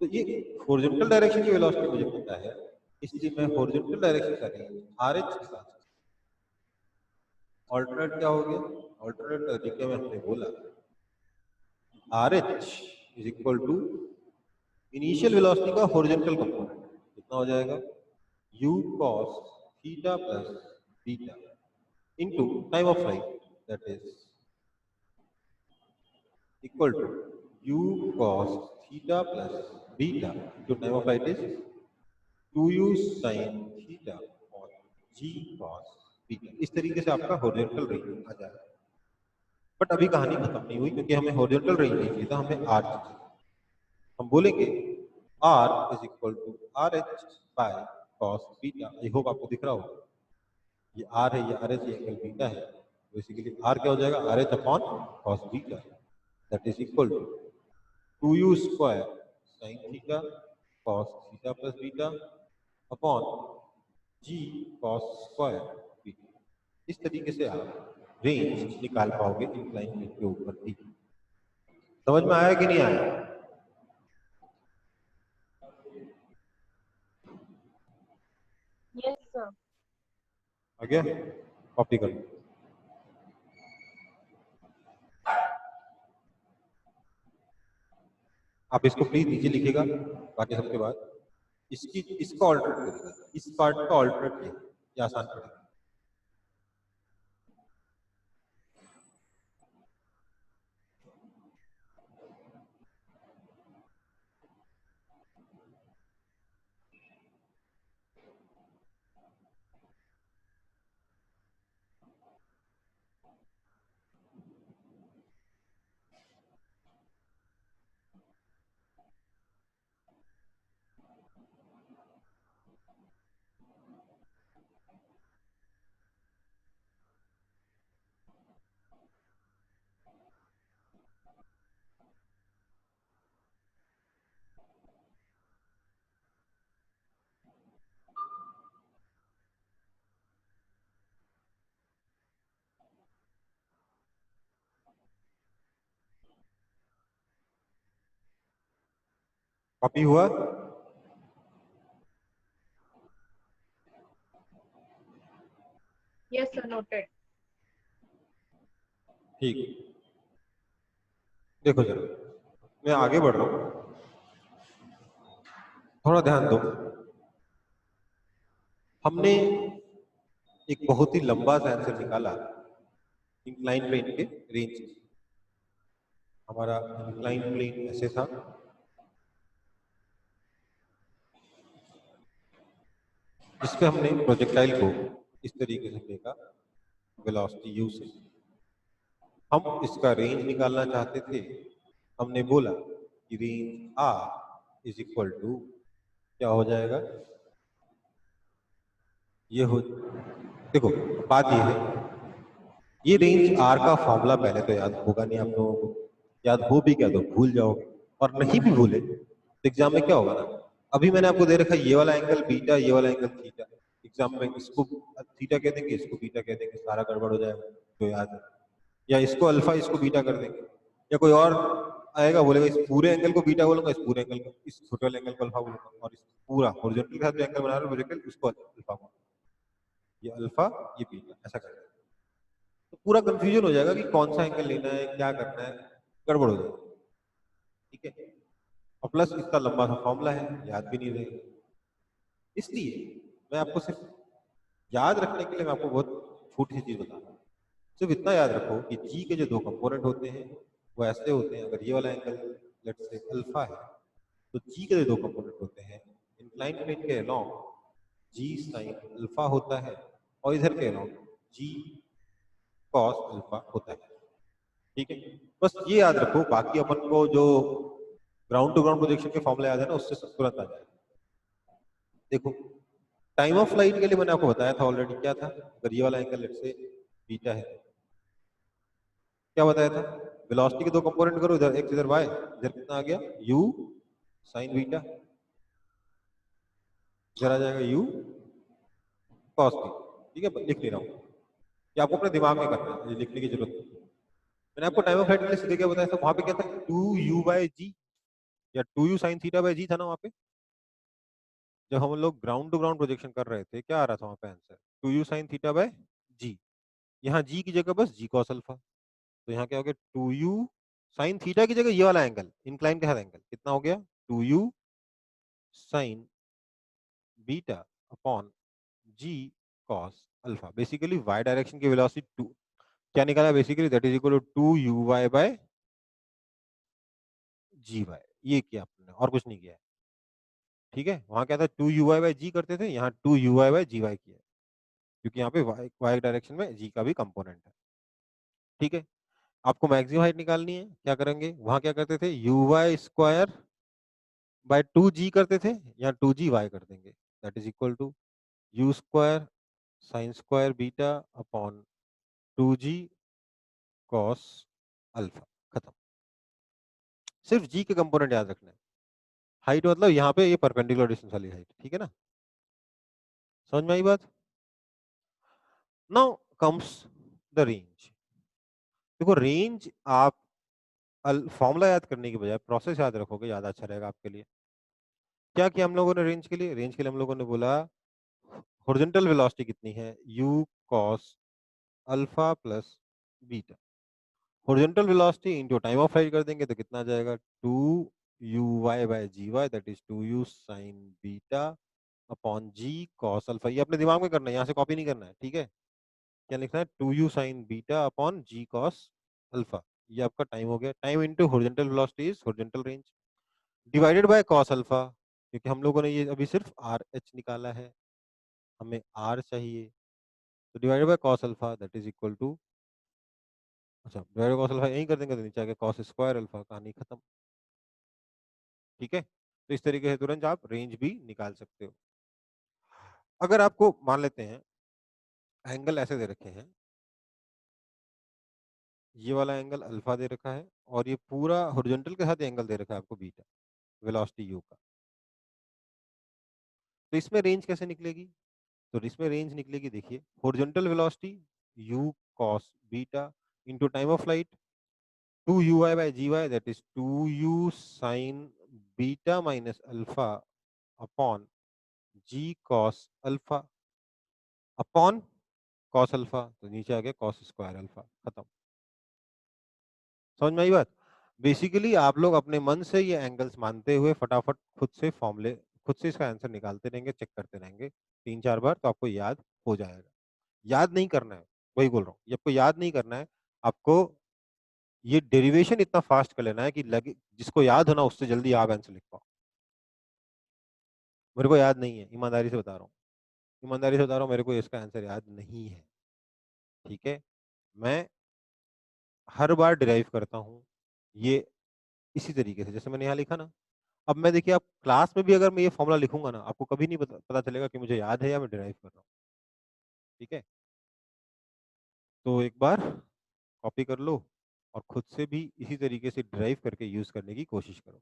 तो ये हॉरिजॉन्टल डायरेक्शन की वेलोसिटी मुझे पता है, इसलिए मैं हॉरिजॉन्टल डायरेक्शन का रेंज RH के साथ। ऑल्टरनेट क्या हो गया? ऑल्टरनेट तरीके में हमने बोला RH is equal to initial velocity का हॉरिजॉन्टल कंपोनेंट। कितना हो जाएगा? u cos theta plus beta into time of flight, that is equal to u cos theta plus beta into time of flight is 2u sin theta और g cos beta। इस तरीके से आपका horizontal range आ जाएगा। But अभी कहानी खत्म नहीं हुई, क्योंकि हमें हॉरिजॉन्टल रेंज नहीं चाहिए था, हमें r चाहिए। हम बोलेंगे r is equal to RH by cos beta. I hope आपको दिख रहा होगा, ये r है, ये RH, ये एंगल बीटा है। बेसिकली r क्या हो जाएगा? RH upon cos beta, that is equal to 2u square sin theta cos theta plus beta upon g cos square beta. इस तरीके से आप रेंज निकाल पाओगे इंक्लाइन प्लेन के ऊपर भी। समझ में आया कि नहीं आया? Yes sir. आ गया? कॉपी कर लो। आप इसको प्लीज नीचे लिखिएगा, बाकी सबके बाद इसका ऑल्टरेट करिएगा, इस पार्ट का ऑल्टरेट ये आसान पड़ेगा। कॉपी हुआ? Yes sir, noted. ठीक, देखो जरा, मैं आगे बढ़ रहा हूँ, थोड़ा ध्यान दो। हमने एक बहुत ही लंबा सा आंसर निकाला इंक्लाइन प्लेन के रेंज से। हमारा इंक्लाइन प्लेन ऐसे था, इस पे हमने प्रोजेक्टाइल को इस तरीके से फेंका वेलोसिटी u से। हम इसका रेंज निकालना चाहते थे। हमने बोला कि range r is equal to क्या हो जाएगा? ये हो, देखो बात ये है, ये रेंज r का फॉर्मूला पहले तो याद होगा नहीं आप लोगों को, याद हो भी क्या तो भूल जाओगे, और नहीं भी भूले तो एग्जाम में क्या होगा ना, अभी मैंने आपको दे रखा है ये वाला एंगल बीटा, ये वाला एंगल थीटा। एग्जाम में इसको थीटा कह देंगे, इसको बीटा कह देंगे, सारा गड़बड़ हो जाएगा तो याद है। या इसको अल्फा, इसको बीटा कर देंगे, या कोई और आएगा बोलेगा इस पूरे एंगल को बीटा बोलूंगा, इस पूरे एंगल को, इस छोटे वाले एंगल को अल्फा बोलूंगा, और इस पूरा हॉरिजॉन्टल के साथ जो एंगल बना रहा है प्रोजेक्टाइल उसको अल्फा बोलूंगा। ये अल्फा, ये बीटा, ऐसा करेंगे। तो पूरा कंफ्यूजन हो जाएगा कि कौन सा एंगल लेना है, क्या करना है, गड़बड़ हो जाएगी। ठीक है, और प्लस इतना लंबा सा फॉर्मूला है, याद भी नहीं रहेगा। इसलिए मैं आपको सिर्फ याद रखने के लिए मैं आपको बहुत छोटी सी चीज बता रहा हूँ। सिर्फ इतना याद रखो कि जी के जो दो कंपोनेंट होते हैं वो ऐसे होते हैं, अगर ये वाला एंगल लेट्स से अल्फा है तो जी के जो दो कंपोनेंट होते हैं इंक्लाइन प्लेन के अलोंग जी साइन अल्फा होता है और इधर के अलोंग जी कॉस अल्फा होता है। ठीक है, बस ये याद रखो, बाकी अपन को जो ग्राउंड टू ग्राउंड प्रोजेक्शन के फॉर्मूला याद है ना, उससे सब तुरंत आ जाएगा। देखो, टाइम ऑफ फ्लाइट के लिए मैंने आपको बताया था ऑलरेडी, क्या था, अगर ये वाला एंगल लेट्स से बीटा है, क्या बताया था, वेलोसिटी के दो कंपोनेंट करो, इधर एक्स इधर वाई, इधर कितना आ गया u साइन बीटा, इधर आ जाएगा u कॉस बीटा। ठीक है, लिख नहीं रहा हूँ, ये आपको अपने दिमाग में करना है, ये लिखने की जरूरत नहीं है। मैंने आपको टाइम ऑफ फ्लाइट के लिए सीधे क्या बताया था, वहां पे क्या था, 2u/g या 2u साइन थीटा बाय जी था ना वहां पे। जब हम लोग ग्राउंड टू ग्राउंड प्रोजेक्शन कर रहे थे, क्या आ रहा था वहां पे answer, 2u sine theta by G. यहाँ जी की जगह बस जी कॉस अल्फा, तो यहाँ क्या हो गया, 2u साइन थीटा की जगह ये वाला एंगल इंक्लाइन के साथ एंगल कितना हो गया, 2u sine beta upon G cos alpha. Basically Y direction की वेलोसिटी टू क्या निकाला, basically that is equal to U Y by G Y. ये किया आपने और कुछ नहीं किया है। ठीक है, वहां क्या था, 2u/y जी करते थे, यहाँ 2u/y/gy किया है, क्योंकि यहाँ पे वाई डायरेक्शन में जी का भी कंपोनेंट है। ठीक है, आपको मैक्सिमम हाइट निकालनी है, क्या करेंगे, वहां क्या करते थे, uy² बाय 2g करते थे, यहाँ 2g/y कर देंगे, that is equal to u² sine square beta upon 2g cos alpha. खत्म, सिर्फ जी के कंपोनेंट याद रखना है। हाइट मतलब यहाँ पे ये परपेंडिकुलर डिस्टेंस वाली हाइट। ठीक है ना, समझ में आई बात। Now comes the range. देखो रेंज आप फॉर्मूला याद करने की बजाय प्रोसेस याद रखोगे, ज्यादा अच्छा रहेगा आपके लिए। क्या किया हम लोगों ने रेंज के लिए, रेंज के लिए हम लोगों ने बोला हॉरिजॉन्टल वेलोसिटी कितनी है, u cos alpha plus beta, horizontal velocity into time of flight कर देंगे तो कितना आ जाएगा, 2u/gy that is 2u sin beta upon g cos alpha. ये अपने दिमाग में करना है, यहाँ से कॉपी नहीं करना है। ठीक है, क्या लिखना है, 2u sin beta upon g cos alpha. ये आपका टाइम हो गया, time into horizontal velocity is horizontal range divided by cos alpha, क्योंकि हम लोगों ने ये अभी सिर्फ आर एच निकाला है, हमें आर चाहिए, तो divided by cos alpha that is equal to, अच्छा डिवाइडेड cos अल्फा यहीं कर देंगे तो नीचे आ गया cos स्क्वायर अल्फा, कहानी खत्म। ठीक है, तो इस तरीके से तुरंत आप रेंज भी निकाल सकते हो। अगर आपको मान लेते हैं एंगल ऐसे दे रखे हैं, ये वाला एंगल अल्फा दे रखा है और ये पूरा हॉरिजॉन्टल के साथ एंगल दे रखा है आपको बीटा, वेलोसिटी यू का, तो इसमें रेंज कैसे निकलेगी, तो इसमें रेंज निकलेगी, देखिए horizontal velocity u cos beta into time of flight 2u/gy that is 2u sin beta minus alpha upon g cos alpha upon cos alpha, तो नीचे आ गया cos स्क्वायर अल्फा। खत्म, समझ में आई बात। बेसिकली आप लोग अपने मन से ये एंगल्स मानते हुए फटाफट खुद से फॉर्मूले, खुद से इसका आंसर निकालते रहेंगे, चेक करते रहेंगे 3-4 बार, तो आपको याद हो जाएगा। याद नहीं करना है, वही बोल रहा हूँ, ये आपको याद नहीं करना है, आपको ये डेरिवेशन इतना फास्ट कर लेना है कि लगे जिसको याद हो ना उससे जल्दी आप आंसर लिख पाओ। मेरे को याद नहीं है, ईमानदारी से बता रहा हूँ, ईमानदारी से बता रहा हूँ, मेरे को इसका आंसर याद नहीं है। ठीक है, मैं हर बार डिराइव करता हूँ ये इसी तरीके से जैसे मैंने यहाँ लिखा ना। अब मैं देखिए, आप क्लास में भी अगर मैं ये फॉर्मूला लिखूंगा ना, आपको कभी नहीं पता चलेगा कि मुझे याद है या मैं डिराइव कर रहा हूँ। ठीक है, तो एक बार कॉपी कर लो और खुद से भी इसी तरीके से डिराइव करके यूज करने की कोशिश करो।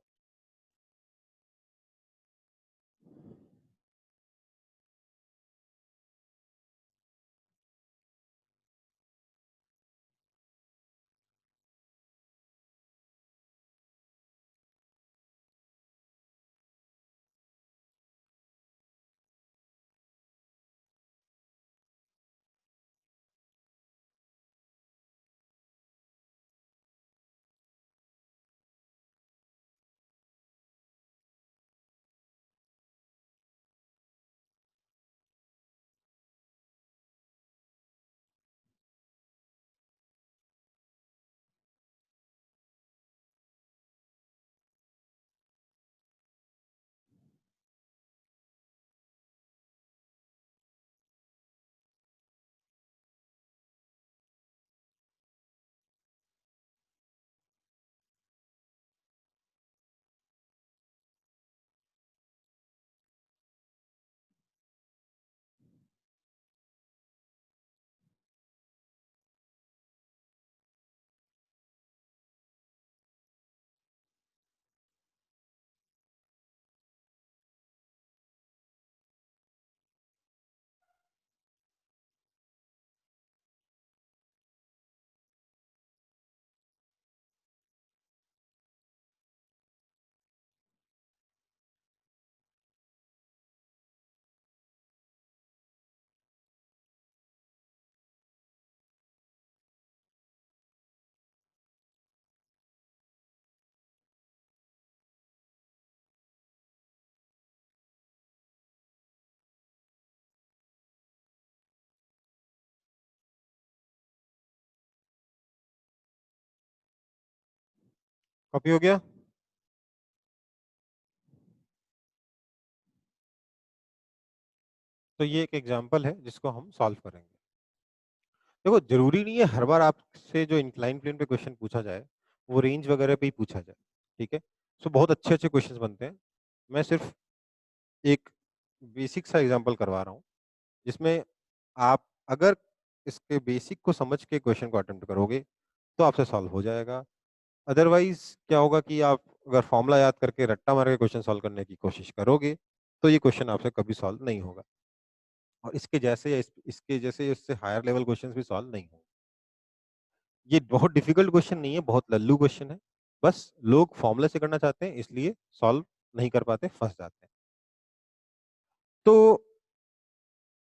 कॉपी हो गया? तो ये एक एग्जांपल है जिसको हम सॉल्व करेंगे। देखो जरूरी नहीं है हर बार आपसे जो इंक्लाइन प्लेन पे क्वेश्चन पूछा जाए वो रेंज वगैरह पे ही पूछा जाए, ठीक है? सो बहुत अच्छे अच्छे क्वेश्चंस बनते हैं। मैं सिर्फ एक बेसिक सा एग्जांपल करवा रहा हूँ जिसमें आप अगर इसके बेसिक को समझ के क्वेश्चन को अटेम्प्ट करोगे तो आपसे सॉल्व हो जाएगा। अदरवाइज क्या होगा कि आप अगर फॉर्मूला याद करके रट्टा मार के क्वेश्चन सॉल्व करने की कोशिश करोगे तो ये क्वेश्चन आपसे कभी सॉल्व नहीं होगा, और इसके जैसे या इसके जैसे इससे हायर लेवल क्वेश्चंस भी सॉल्व नहीं होंगे। ये बहुत डिफिकल्ट क्वेश्चन नहीं है, बहुत लल्लू क्वेश्चन है। बस लोग फॉर्मूला से करना चाहते हैं इसलिए सॉल्व नहीं कर पाते, फंस जाते हैं। तो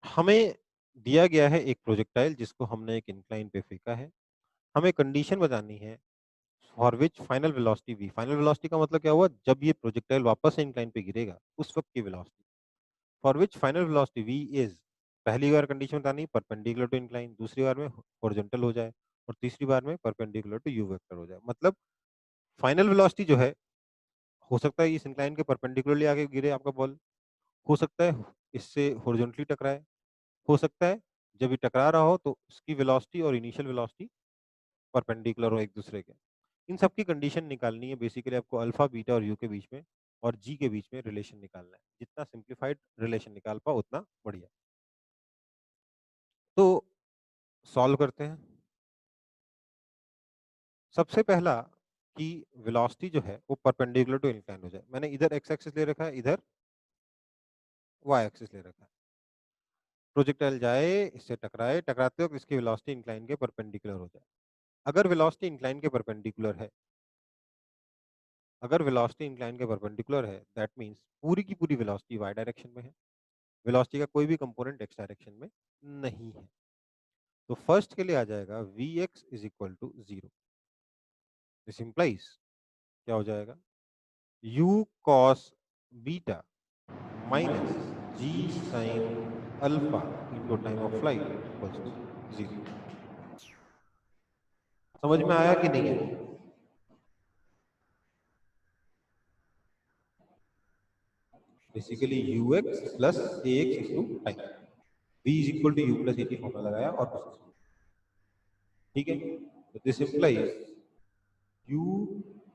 हमें दिया गया है एक प्रोजेक्टाइल जिसको हमने एक इंक्लाइन पे फेंका है। हमें कंडीशन बतानी है for which final velocity v। Final velocity का मतलब क्या हुआ, जब ये प्रोजेक्टाइल वापस से इंक्लाइन पे गिरेगा उस वक्त की velocity. For which final velocity v is, पहली बार कंडीशन बतानी परपेंडिकुलर टू इंक्लाइन, दूसरी बार में हॉरिजॉन्टल हो जाए और तीसरी बार में परपेंडिकुलर टू यू वेक्टर हो जाए। मतलब फाइनल वेलोसिटी जो है, हो सकता है इस इंक्लाइन के परपेंडिकुलरली आगे गिरे आपका बॉल, हो सकता है इससे हॉरिजॉन्टली टकराए, हो सकता है जब ये टकरा रहा हो तो उसकी वेलोसिटी और इनिशियल वेलोसिटी परपेंडिकुलर हो एक दूसरे के। इन सब की कंडीशन निकालनी है। बेसिकली आपको अल्फा बीटा और यू के बीच में और जी के बीच में रिलेशन निकालना है। जितना सिंप्लीफाइड रिलेशन निकाल पाओ उतना बढ़िया। तो सॉल्व करते हैं। सबसे पहला कि वेलोसिटी जो है वो परपेंडिकुलर टू इंक्लाइन हो जाए। मैंने इधर एक्स एक्सिस ले रखा है, इधर वाई एक्सिस ले रखा है। प्रोजेक्टाइल जाए, इससे टकराए, टकराते वक्त इसकी वेलोसिटी इंक्लाइन के परपेंडिकुलर हो जाए। अगर वेलोसिटी इंक्लाइन के परपेंडिकुलर है, अगर वेलोसिटी इंक्लाइन के परपेंडिकुलर है, दैट मींस पूरी की पूरी वेलोसिटी वाई डायरेक्शन में है, वेलोसिटी का कोई भी कंपोनेंट एक्स डायरेक्शन में नहीं है। तो फर्स्ट के लिए आ जाएगा v x is equal to zero. This implies क्या हो जाएगा, u cos beta minus g sine alpha into time of flight equals to zero. समझ में आया कि नहीं है? Basically u x plus a x into time, v is equal to u plus a t formula लगाया और कुछ नहीं। ठीक है, तो this implies u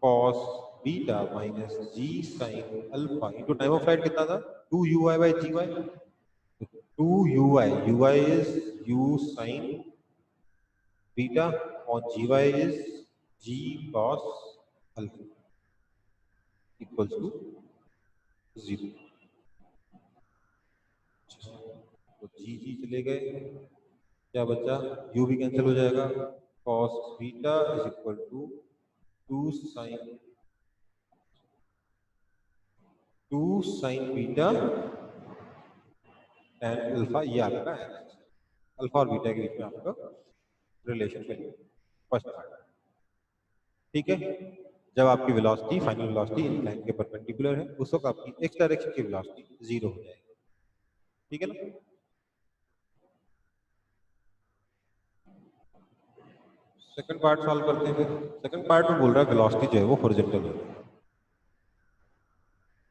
cos beta minus g sine alpha into time of flight कितना था, 2 ui by G Y. 2 ui is u sine beta और G Y is G cos alpha equals to zero. तो G जी चले गए, क्या बचा, u भी cancel हो जाएगा, cos beta is equal to 2 sin beta tan alpha. ये आपका अल्फा और बीटा के बीच में आपका रिलेशन है, फर्स्ट पार्ट। ठीक है, जब आपकी वेलोसिटी फाइनल वेलोसिटी इंक्लाइन के परपेंडिकुलर है उस वक्त आपकी एक्स डायरेक्शन की वेलोसिटी जीरो हो जाएगी। ठीक है ना? सेकंड पार्ट सॉल्व करते हैं। फिर सेकंड पार्ट में बोल रहा है वेलोसिटी जो है वो हॉरिजॉन्टल हो जाए।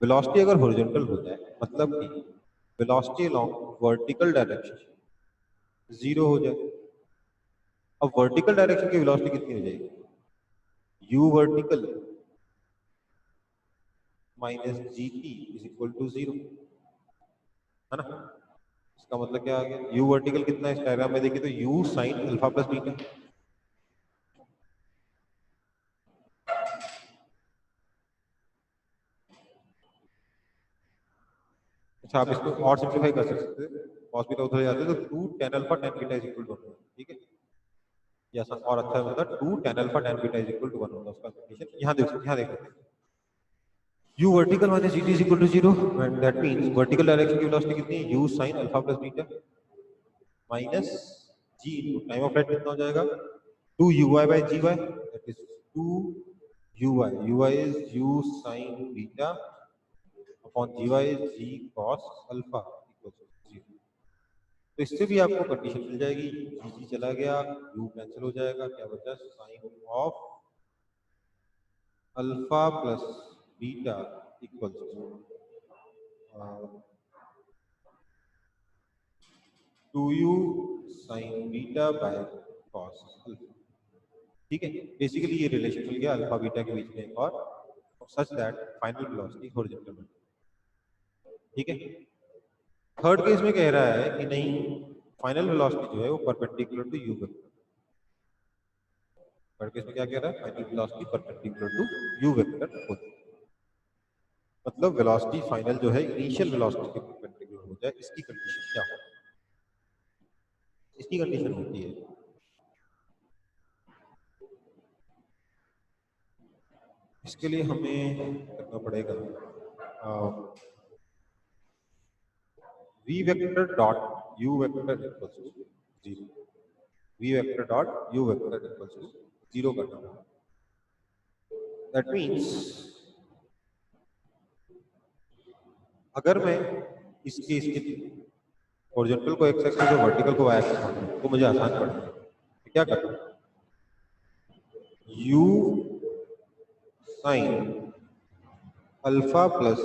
वेलोसिटी अगर हॉरिजॉन्टल हो जाए मतलब कि velocity along vertical direction zero हो जाए। अब वर्टिकल डायरेक्शन की वेलोसिटी कितनी हो जाएगी, u vertical minus g t is equal to zero, है ना? इसका मतलब क्या आ गया, u वर्टिकल कितना है इस डायग्राम में देखिए तो u sine alpha plus beta. अच्छा, आप इसको और सिंप्लीफाई कर सकते थे, cos बीटा उधर जाते तो 2 tan alpha tan beta is equal to 1। ठीक है, या और अच्छा होता 2 tan alpha tan beta is equal to 1 होता उसका कंडीशन। यहां देखो u vertical minus gt is equal to 0 and that means vertical direction की वेलोसिटी कितनी है, u sin alpha plus beta minus g into time of flight कितना हो जाएगा, 2 ui by gy, that is 2 ui is u sin beta upon gy is g cos alpha equal to 0। तो इससे भी आपको कंडीशन मिल जाएगी, जी चला गया, u कैंसिल हो जाएगा, क्या बचा, sine of alpha plus beta equals to 2u sine beta by cos alpha. ठीक है, बेसिकली ये रिलेशन मिल गया अल्फा बीटा के बीच में एक और such that final velocity horizontal. ठीक है, थर्ड केस में कह रहा है कि नहीं, फाइनल वेलोसिटी जो है वो perpendicular to u vector. Third case में क्या कह रहा है, final velocity perpendicular to u vector होती है। मतलब वेलोसिटी फाइनल जो है इनिशियल वेलोसिटी के परपेंडिकुलर हो जाए, इसकी कंडीशन क्या हो, इसकी कंडीशन होती है इसके लिए हमें करना पड़ेगा v vector dot u vector equals to 0, v vector dot u vector equals to 0 करना होगा। दैट मीन्स अगर मैं इसके हॉरिजॉन्टल को एक्स एक्सिस और वर्टिकल को वाई एक्सिस मानूं तो मुझे आसान पड़ेगा। तो क्या करना, u साइन अल्फा प्लस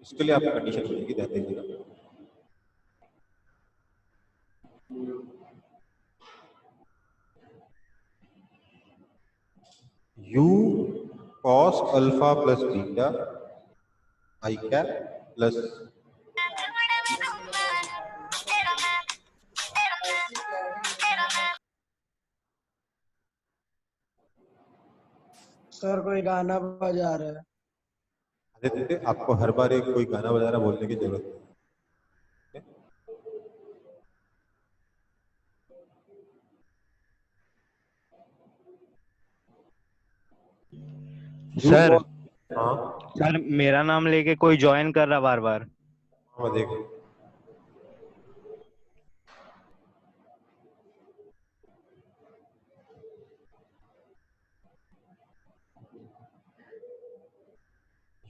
इसके लिए आपकी कंडीशन बनेगी, ध्यान दीजिएगा। u cos alpha plus beta I cap plus sir कोई गाना बजा रहा है। आदित्य, आपको हर बार एक कोई गाना बजाना बोलने की जरूरत नहीं है। u सर cos, हाँ सर मेरा नाम लेके कोई ज्वाइन कर रहा बार बार। हाँ देखो,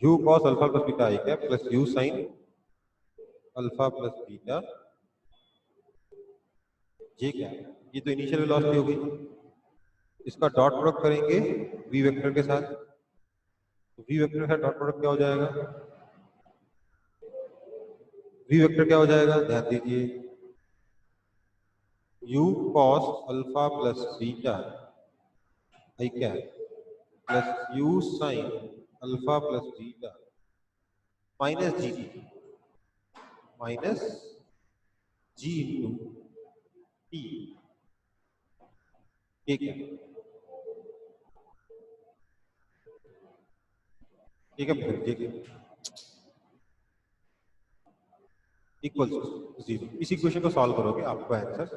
u cos alpha plus beta I cap plus u sine alpha plus beta, ये क्या है, ये तो इनिशियल वेलोसिटी हो गई। इसका डॉट प्रोडक्ट करेंगे v वेक्टर के साथ, तो v वेक्टर के साथ डॉट प्रोडक्ट क्या हो जाएगा, v वेक्टर क्या हो जाएगा, ध्यान दीजिए, u cos alpha plus beta I cap plus u sine alpha plus beta minus G minus G into T. ठीक है, ठीक है, ठीक है, इक्वल टू 0। इस इक्वेशन को सॉल्व करोगे आपको आंसर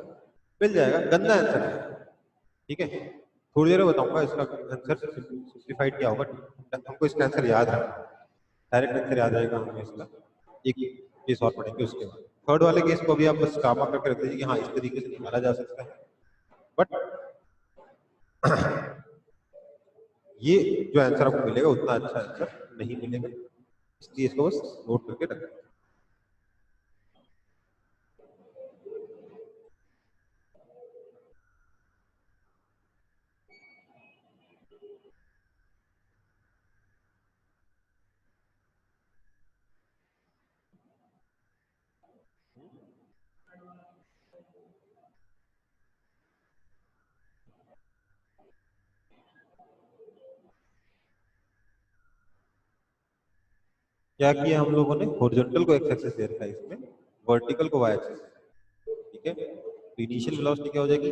मिल जाएगा। गंदा आंसर है, ठीक है, थोड़ी देर में बताऊंगा इसका आंसर सिंप्लीफाइड क्या होगा। हमको इसका आंसर याद है, डायरेक्ट आंसर याद रहेगा हमें इसका। एक केस और पढ़ेंगे उसके बाद। थर्ड वाले केस को अभी आप बस कामा करके रख दीजिए कि हाँ इस तरीके से निकाला जा सकता है, बट ये जो आंसर आपको मिलेगा उतना अच्छा आंसर नहीं मिलेगा, इसलिए इसको बस नोट करके रखें। क्या किया हम लोगों ने, हॉरिजॉन्टल को एक्स एक्सिस दे रखा है इसमें, वर्टिकल को वाई एक्सिस। ठीक है, तो इनिशियल वेलोसिटी क्या हो जाएगी,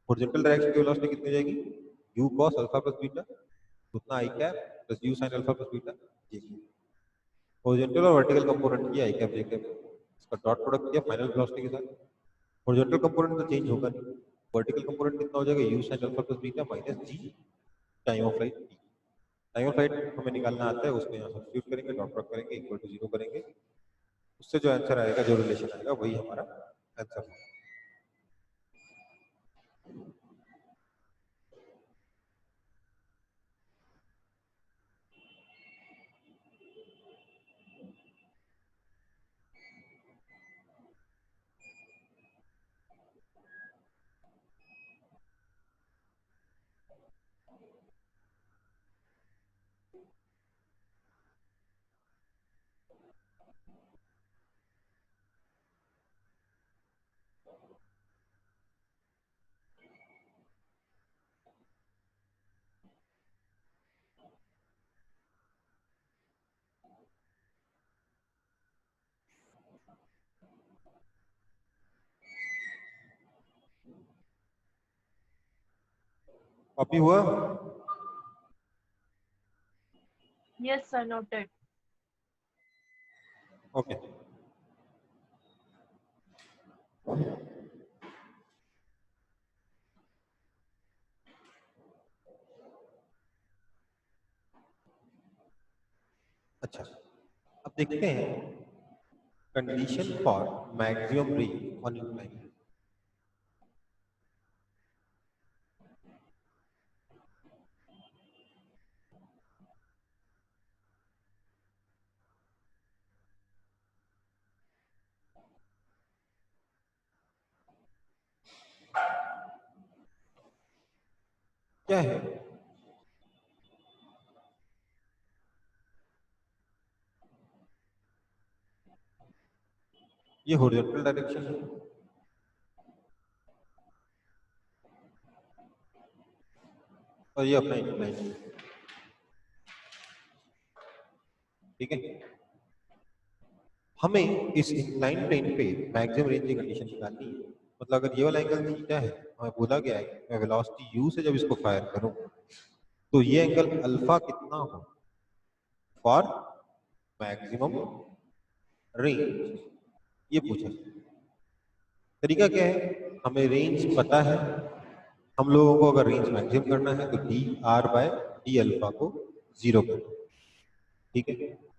हॉरिजॉन्टल डायरेक्शन की वेलोसिटी कितनी हो जाएगी, u cos alpha plus beta उतना I cap plus u sin alpha plus beta. ये हॉरिजॉन्टल और वर्टिकल कंपोनेंट की आई कैप जे कैप, इसका डॉट प्रोडक्ट किया फाइनल वेलोसिटी के साथ। हॉरिजॉन्टल कंपोनेंट तो चेंज होगा नहीं, वर्टिकल कंपोनेंट कितना हो जाएगा, u sin alpha plus beta minus g time of flight t. Time of flight हमें निकालना आता है, उसको यहाँ सब्स्टिट्यूट करेंगे, डॉट प्रोडक्ट करेंगे, इक्वल टू 0 करेंगे, उससे जो आंसर आएगा, जो रिलेशन आएगा वही हमारा आंसर होगा। कॉपी हुआ? Yes, sir. Noted. ओके। अच्छा, अब देखते हैं condition for maximum range on incline. क्या है? ये हॉरिजॉन्टल डायरेक्शन है और ये अपना इंक्लाइन है, ठीक है। हमें इस इंक्लाइन प्लेन पे मैक्सिमम रेंज की कंडीशन निकालनी है। मतलब अगर ये वाला एंगल थीटा है, हमें बोला गया है कि मैं वेलोसिटी u से जब इसको फायर करूं तो ये एंगल अल्फा कितना हो फॉर मैक्सिमम रेंज, ये पूछा। तरीका क्या है? हमें रेंज पता है, हम लोगों को अगर रेंज मैक्सिमम करना है तो d r by d alpha को 0 करना है, ठीक है।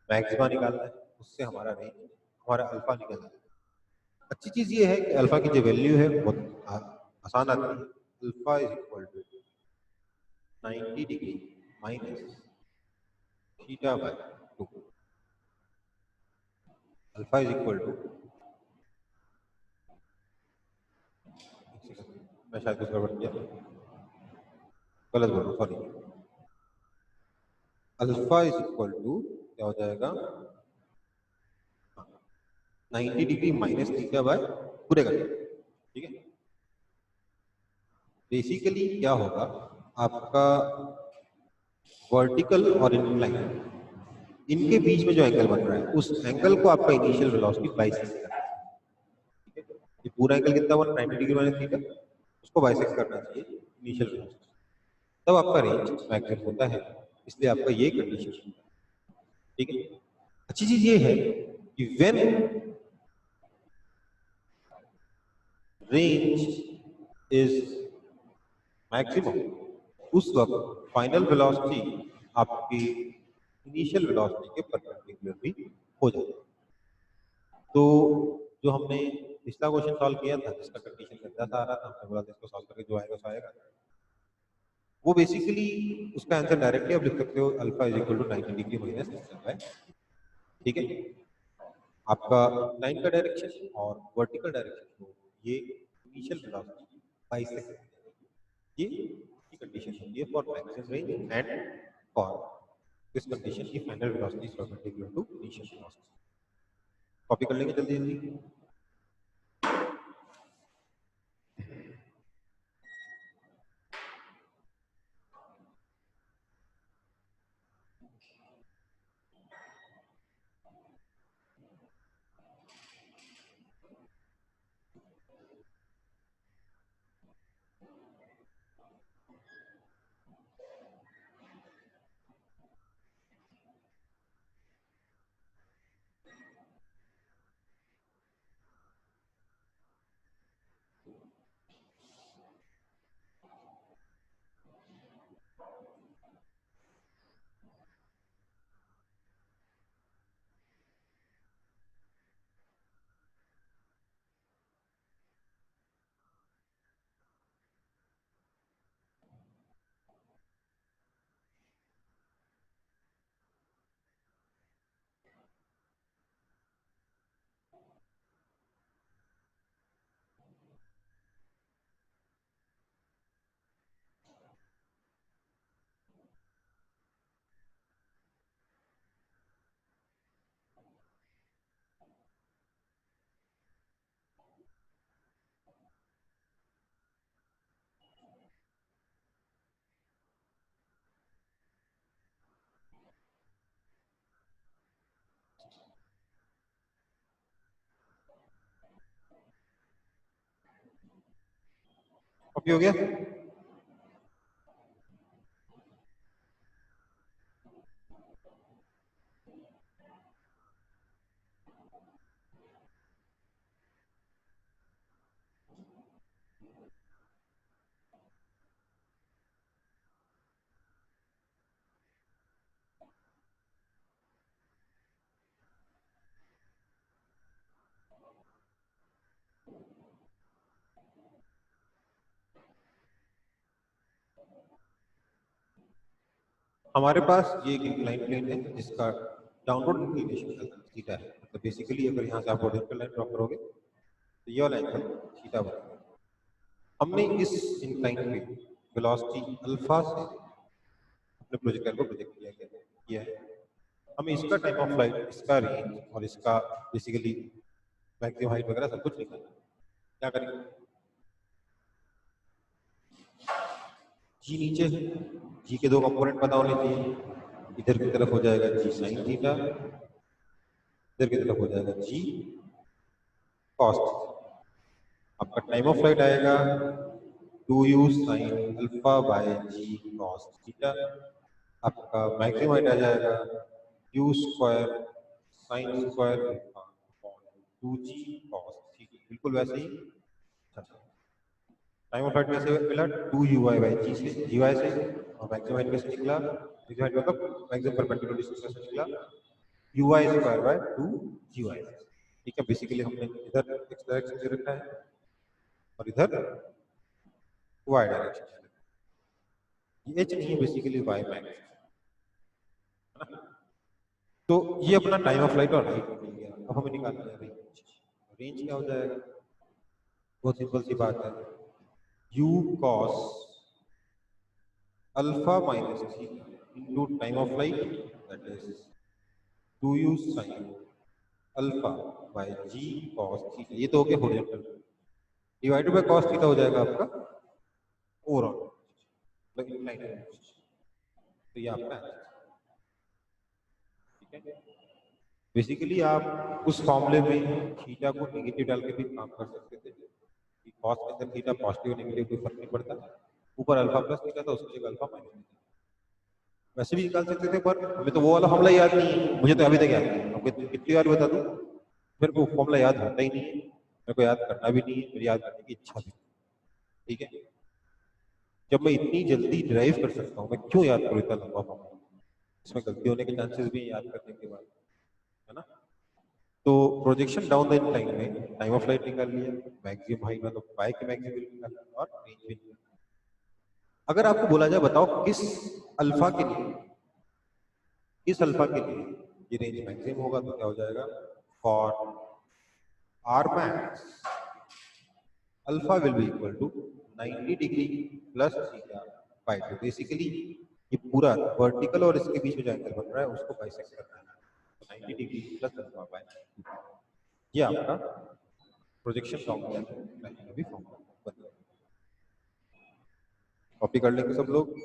मैक्सिमा निकालना है, उससे हमारा रेंज, हमारा अल्फा निकलना है। अच्छी चीज ये है कि अल्फा की जो वैल्यू है बहुत आसान आती है। Alpha is equal to 90 degree minus theta by 2। Alpha is equal to, मैं शायद कुछ गड़बड़ किया, गलत बोल रहा हूँ, sorry. Alpha is equal to क्या हो जाएगा? 90 डिग्री माइनस थीटा बाय पूरे करके, ठीक है। बेसिकली क्या होगा, आपका वर्टिकल और इंक्लाइन, इनके बीच में जो एंगल बन रहा है उस एंगल को आपका इनिशियल वेलोसिटी बाइसेक्ट करना है, ठीक है। ये पूरा एंगल कितना बना? 90 डिग्री माइनस थीटा, उसको बाइसेक्ट करना चाहिए इनिशियल वेलोसिटी, तब आपका रेंज मैक्सिमम होता है। इसलिए आपका ये कंडीशन, ठीक है। अच्छी चीज ये है कि व्हेन रेंज इज मैक्सिमम, उस वक्त फाइनल वेलोसिटी आपकी इनिशियल वेलोसिटी के परपेंडिकुलर भी हो जाती है। तो जो हमने पिछला क्वेश्चन सॉल्व किया था जिसका कंडीशन गंदा सा आ रहा था, हमने बोला था इसको सॉल्व करके जो आएगा सो आएगा, वो बेसिकली उसका आंसर डायरेक्टली आप लिख सकते हो alpha is equal to 90 degree minus theta by, ठीक है। आपका लाइन का डायरेक्शन और वर्टिकल डायरेक्शन को ये इनिशियल वेलोसिटी बाइसेक्ट, ये कंडीशन होती है for maximum range and for this condition की final velocity is perpendicular to initial velocity. Copy कर लेंगे जल्दी जल्दी। कॉपी हो गया? हमारे पास ये एक इंक्लाइन प्लेन है जिसका डाउनवर्ड इंक्लिनेशन थीटा है। तो बेसिकली अगर यहाँ से आप हॉरिजॉन्टल लाइन ड्रॉ करोगे तो ये वाला एंगल थीटा बनेगा। हमने इस इंक्लाइन पे वेलोसिटी अल्फा से अपने प्रोजेक्टाइल को प्रोजेक्ट किया है। हमें इसका टाइम ऑफ फ्लाइट, इसका रेंज और इसका बेसिकली मैक्सिमम हाइट वगैरह सब कुछ निकालना है। क्या करेंगे? जी नीचे जी के दो कंपोनेंट पता होने चाहिए। इधर की तरफ हो जाएगा जी साइन थीटा, इधर की तरफ हो जाएगा जी कॉस थीटा। आपका टाइम ऑफ फ्लाइट आएगा 2u sine alpha by g cos theta. आपका मैक्सिमम हाइट आ जाएगा u square sine square alpha upon 2g cos theta. बिल्कुल वैसे ही टाइम ऑफ फ्लाइट कैसे मिला? 2uy बाय जी से gy से, और मैक्सिमम हाइट कैसे निकला? मैक्सिमम हाइट मतलब मैक्सिमम परपेंडिकुलर डिस्टेंस कैसे निकला? uy square by 2gy। ठीक है, बेसिकली हमने इधर x डायरेक्शन दे रखा है और इधर y डायरेक्शन। ये h नहीं है, बेसिकली y मैक्स है ना। तो ये अपना टाइम ऑफ फ्लाइट और हाइट मिल गया। अब हमें निकालना है रेंज। रेंज क्या हो जाएगा? बहुत सिंपल सी बात है, u cos alpha minus theta into time of flight that is 2u sin alpha by g cos theta. ये तो हो गया horizontal, divided by cos theta हो जाएगा आपका ओवरऑल मतलब इंक्लाइंड। तो ये आपका आंसर। ठीक है, बेसिकली आप उस फॉर्मूले में थीटा को नेगेटिव डाल के भी काम कर सकते थे कि कॉस के अंदर थीटा पॉजिटिव नेगेटिव कोई फर्क नहीं पड़ता, ऊपर अल्फा प्लस थीटा था उसकी जगह अल्फा माइनस थीटा वैसे भी निकाल सकते थे। पर हमें तो वो वाला फॉर्मूला याद नहीं है, मुझे तो अभी तक याद नहीं है। आपको कितनी बार बता दूं, मेरे को फॉर्मूला याद होता ही नहीं है, मेरे को याद करना भी नहीं है, मेरी याद करने की इच्छा भी। ठीक है, जब मैं इतनी जल्दी ड्राइव कर सकता हूँ मैं क्यों याद करूँ इतना लंबा फॉर्मूला? इसमें गलती होने के चांसेस भी हैं याद करने के बाद, है ना। तो प्रोजेक्शन डाउन द इंक्लाइन में टाइम ऑफ फ्लाइट निकाल लिया, मैक्सिमम हाइट मतलब y की मैक्सिमम निकाल और रेंज भी निकाल। अगर आपको बोला जाए बताओ किस अल्फा के लिए, इस अल्फा के लिए ये रेंज मैक्सिमम होगा, तो क्या हो जाएगा? For r max alpha will be equal to 90 degree plus theta by 2। Basically ये पूरा वर्टिकल और इसके बीच में जो एंगल बन रहा है उसको बाइसेक्ट करना है, तो 90 डिग्री प्लस अल्फा बाय 2। ये आपका प्रोजेक्शन फॉर्मूला का भी फॉर्मूला बन गया। कॉपी कर लेंगे सब लोग।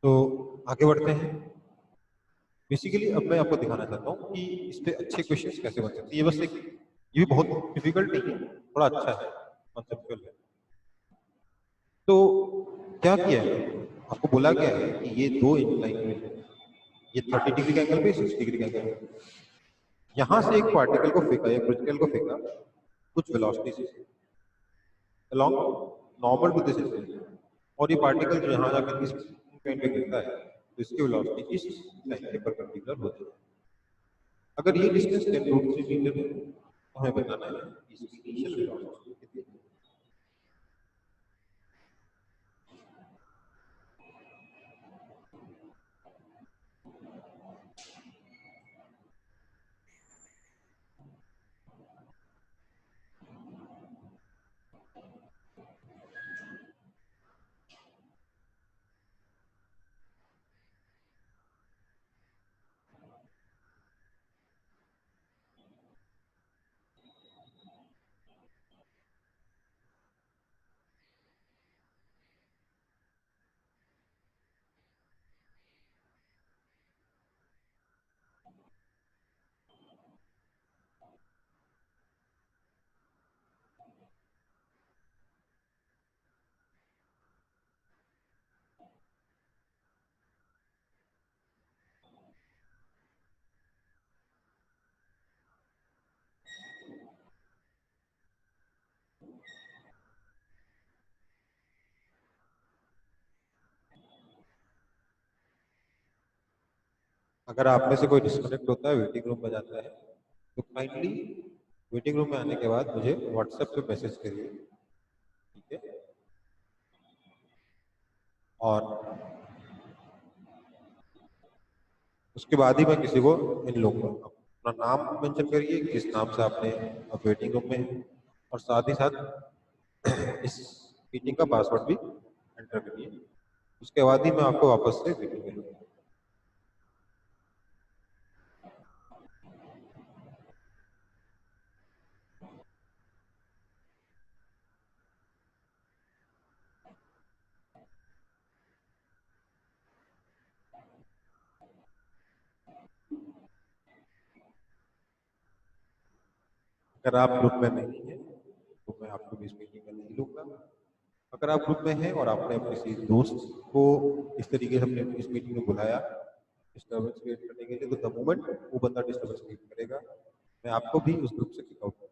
तो आगे बढ़ते हैं। बेसिकली अब मैं आपको दिखाना चाहता हूँ कि इस पे अच्छे क्वेश्चंस कैसे बन सकते हैं। ये बस एक, ये भी बहुत डिफिकल्ट नहीं है, थोड़ा अच्छा है, कॉन्सेप्चुअल है। तो क्या किया है, आपको बोला गया है कि ये दो इंक्लाइन में, ये 30 डिग्री का एंगल पे, 60 डिग्री का एंगल पे, यहाँ से एक पार्टिकल को फेंका या प्रोजेक्टाइल को फेंका कुछ वेलोसिटी से along normal to this incline, और ये पार्टिकल जो यहाँ जाकर इस इंक्लाइन पे गिरता है तो इसकी वेलोसिटी इस लाइन के परपेंडिकुलर होती है। अगर ये डिस्टेंस 10√3 मीटर है तो हमें बताना है कि इसकी इनिशियल वेलोसिटी कितनी है। अगर आप में से कोई डिस्कनेक्ट होता है, वेटिंग रूम में जाता है, तो काइंडली वेटिंग रूम में आने के बाद मुझे व्हाट्सएप पे मैसेज करिए, ठीक है? और उसके बाद ही मैं किसी को मिल लूंगा। अपना नाम मेंशन करिए, किस नाम से आपने आप वेटिंग रूम में हैं, और साथ ही साथ इस मीटिंग का पासवर्ड भी एंटर करिए। उसके बाद ही मैं आपको वापस से मीटिंग में लूंगा। अगर आप ग्रुप में नहीं हैं तो मैं आपको भी इस मीटिंग में नहीं लूंगा। अगर आप ग्रुप में हैं और आपने अपने किसी दोस्त को इस तरीके से अपने इस मीटिंग में बुलाया डिस्टर्बेंस क्रिएट करने के लिए, तो द मोमेंट वो बंदा डिस्टर्बेंस क्रिएट करेगा, मैं आपको भी उस ग्रुप से किक आउट करूंगा।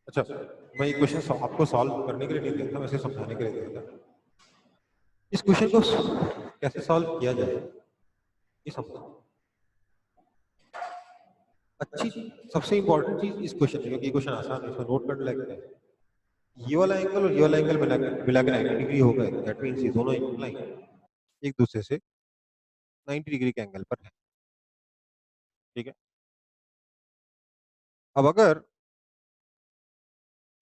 अच्छा, मैं ये क्वेश्चन आपको सॉल्व करने के लिए नहीं दिया था, मैं सिर्फ समझाने के लिए दिया था। इस क्वेश्चन को कैसे सॉल्व किया जाए ये समझो। अच्छी सबसे इंपॉर्टेंट चीज इस क्वेश्चन में, क्योंकि ये क्वेश्चन आसान है, इसमें नोट करने लगता है, ये वाला एंगल और ये वाला एंगल मिला के 90 डिग्री होगा। दैट मींस ये दोनों इंक्लाइन एक दूसरे से 90 डिग्री के एंगल पर है, ठीक है? अब अगर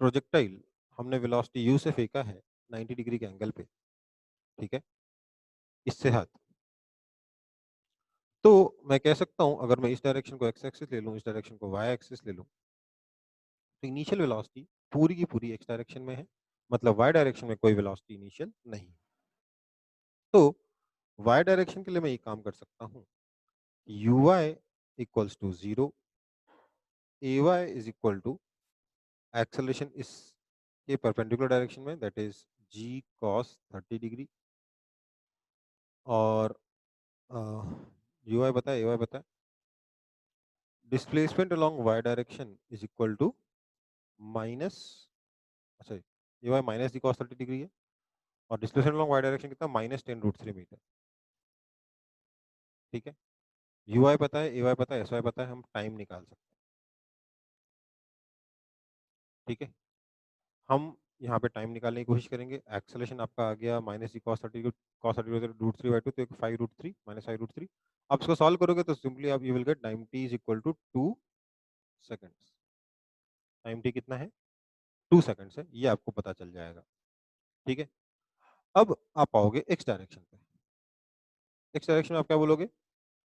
प्रोजेक्टाइल हमने वेलोसिटी u से फेंका है 90 डिग्री के एंगल पे, ठीक है, इससे हाथ, तो मैं कह सकता हूं अगर मैं इस डायरेक्शन को x एक्सिस ले लूं, इस डायरेक्शन को y एक्सिस ले लूं, तो इनिशियल वेलोसिटी पूरी की पूरी x डायरेक्शन में है, मतलब y डायरेक्शन में कोई वेलोसिटी इनिशियल नहीं। तो y डायरेक्शन के लिए मैं ये काम कर सकता हूँ, uy equals to 0, ay is equal to acceleration इस के परपेंडिकुलर डायरेक्शन में, that is g cos 30 degree, और ui बताए, ay बताए, displacement along y direction is equal to minus, अच्छा ay minus g cos 30 degree है, और डिस्प्लेसमेंट अलोंग y डायरेक्शन कितना, -10√3 मीटर, ठीक है? UI पता है, AY पता है, SY पता है, हम टाइम निकाल सकते हैं। ठीक है, हम यहाँ पे टाइम निकालने की कोशिश करेंगे। एक्सेलरेशन आपका आ गया -cos30 तो एक 5√3 -5√3। आप इसको सॉल्व करोगे तो सिंपली आप you will get time t is equal to 2 seconds. Time t कितना है? 2 सेकेंड्स है, ये आपको पता चल जाएगा। ठीक है, अब आप आओगे एक्स डायरेक्शन पे। एक्स डायरेक्शन में आप क्या बोलोगे?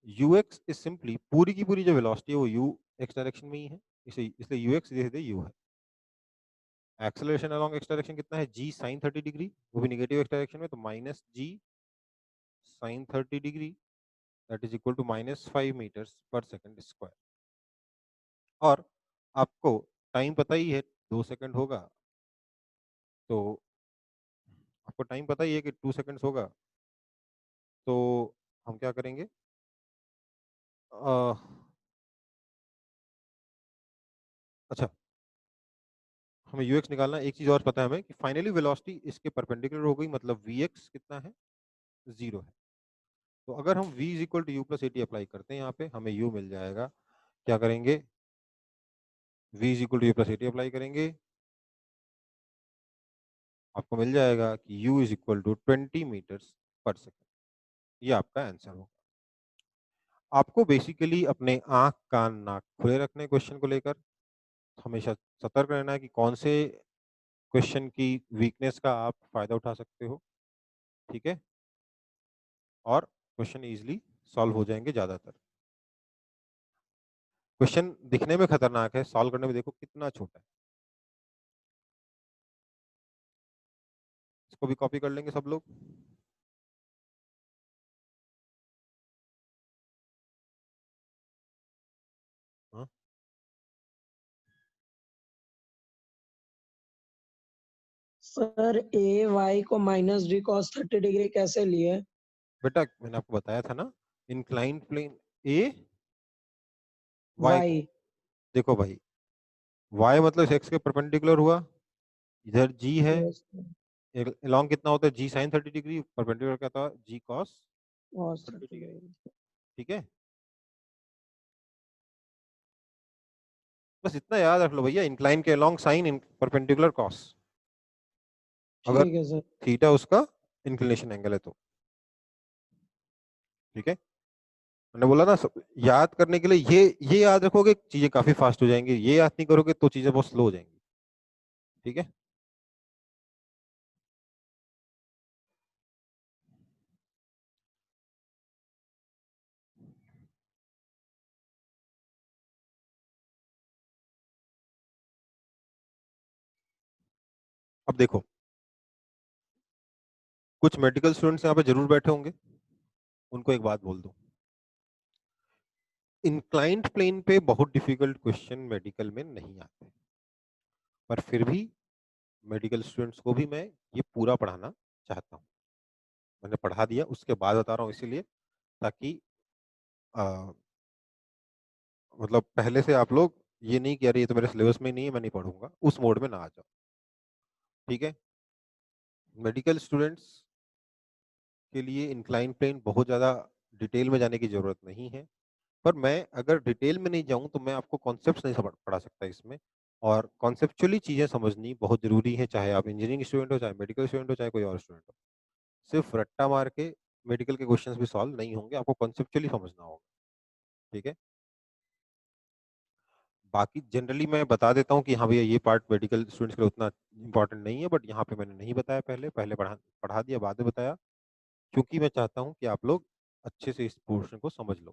ux इज सिंपली पूरी की पूरी जो वेलोसिटी है वो u एक्स डायरेक्शन में ही है, इसलिए ux सीधे u है। एक्सेलरेशन अलोंग एक्स डायरेक्शन कितना है? g sin 30 डिग्री, वो भी नेगेटिव एक्स डायरेक्शन में, तो -g sin 30 degree that is equal to -5 metres पर सेकंड स्क्वायर। और आपको टाइम पता ही है 2 सेकंड होगा, तो आपको टाइम पता ही है कि 2 सेकंड्स होगा, तो हम क्या करेंगे? अ, अच्छा, हमें ux निकालना है। एक चीज और पता है हमें कि फाइनली वेलोसिटी इसके परपेंडिकुलर हो गई, मतलब vx कितना है? 0 है। तो अगर हम v is equal to u plus a t apply करते हैं यहाँ पे, हमें u मिल जाएगा। क्या करेंगे? v is equal to u plus a t apply करेंगे, आपको मिल जाएगा कि u is equal to 20 metres पर सेकेंड। ये आपका आंसर होगा। आपको बेसिकली अपने आंख कान नाक खुले रखने क्वेश्चन को लेकर, हमेशा सतर्क रहना है कि कौन से क्वेश्चन की वीकनेस का आप फायदा उठा सकते हो। ठीक है, और क्वेश्चन इजीली सॉल्व हो जाएंगे ज्यादातर। क्वेश्चन दिखने में खतरनाक है, सॉल्व करने में देखो कितना छोटा है। इसको भी कॉपी कर लेंगे सब लोग। हाँ? सर ए वाई को -d cos 30 डिग्री कैसे लिए? बेटा मैंने आपको बताया था ना, इंक्लाइंड प्लेन ए वाई को, वाई। देखो भाई y मतलब x के परपेंडिकुलर हुआ, इधर g है, यस। लॉन्ग कितना होता है? g sin 30 डिग्री, परपेंडिकुलर क्या था? g cos cos 30 30 degree. Degree. ठीक है, बस इतना याद रख लो भैया, इंक्लाइन के लॉन्ग साइन परपेंडिकुलर कॉस, अगर ठीक है सर। थीटा उसका इंक्लिनेशन एंगल है तो। ठीक है, मैंने बोला ना याद करने के लिए ये याद रखोगे चीजें काफी फास्ट हो जाएंगी, ये याद नहीं करोगे तो चीजें बहुत स्लो हो जाएंगी। ठीक है, अब देखो कुछ मेडिकल स्टूडेंट्स यहाँ पे जरूर बैठे होंगे, उनको एक बात बोल दूं, इंक्लाइंड प्लेन पे बहुत डिफिकल्ट क्वेश्चन मेडिकल में नहीं आते, पर फिर भी मेडिकल स्टूडेंट्स को भी मैं ये पूरा पढ़ाना चाहता हूँ। मैंने पढ़ा दिया, उसके बाद बता रहा हूँ इसीलिए, ताकि मतलब पहले से आप लोग ये नहीं कि अरे ये तो मेरे सिलेबस में नहीं है मैं नहीं पढ़ूंगा, उस मोड में ना आ जाओ। ठीक है, मेडिकल स्टूडेंट्स के लिए इंक्लाइन प्लेन बहुत ज़्यादा डिटेल में जाने की ज़रूरत नहीं है, पर मैं अगर डिटेल में नहीं जाऊं तो मैं आपको कॉन्सेप्ट्स नहीं पढ़ा सकता इसमें, और कॉन्सेप्चुअली चीज़ें समझनी बहुत ज़रूरी है, चाहे आप इंजीनियरिंग स्टूडेंट हो, चाहे मेडिकल स्टूडेंट हो, चाहे कोई और स्टूडेंट हो। सिर्फ रट्टा मार के मेडिकल के क्वेश्चंस भी सॉल्व नहीं होंगे, आपको कॉन्सेप्चुअली समझना होगा। ठीक है, बाकी जनरली मैं बता देता हूँ कि हाँ भैया ये पार्ट मेडिकल स्टूडेंट्स के लिए उतना इंपॉर्टेंट नहीं है, बट यहाँ पे मैंने नहीं बताया, पहले पहले पढ़ा पढ़ा दिया, बाद में बताया, क्योंकि मैं चाहता हूँ कि आप लोग अच्छे से इस पोर्शन को समझ लो।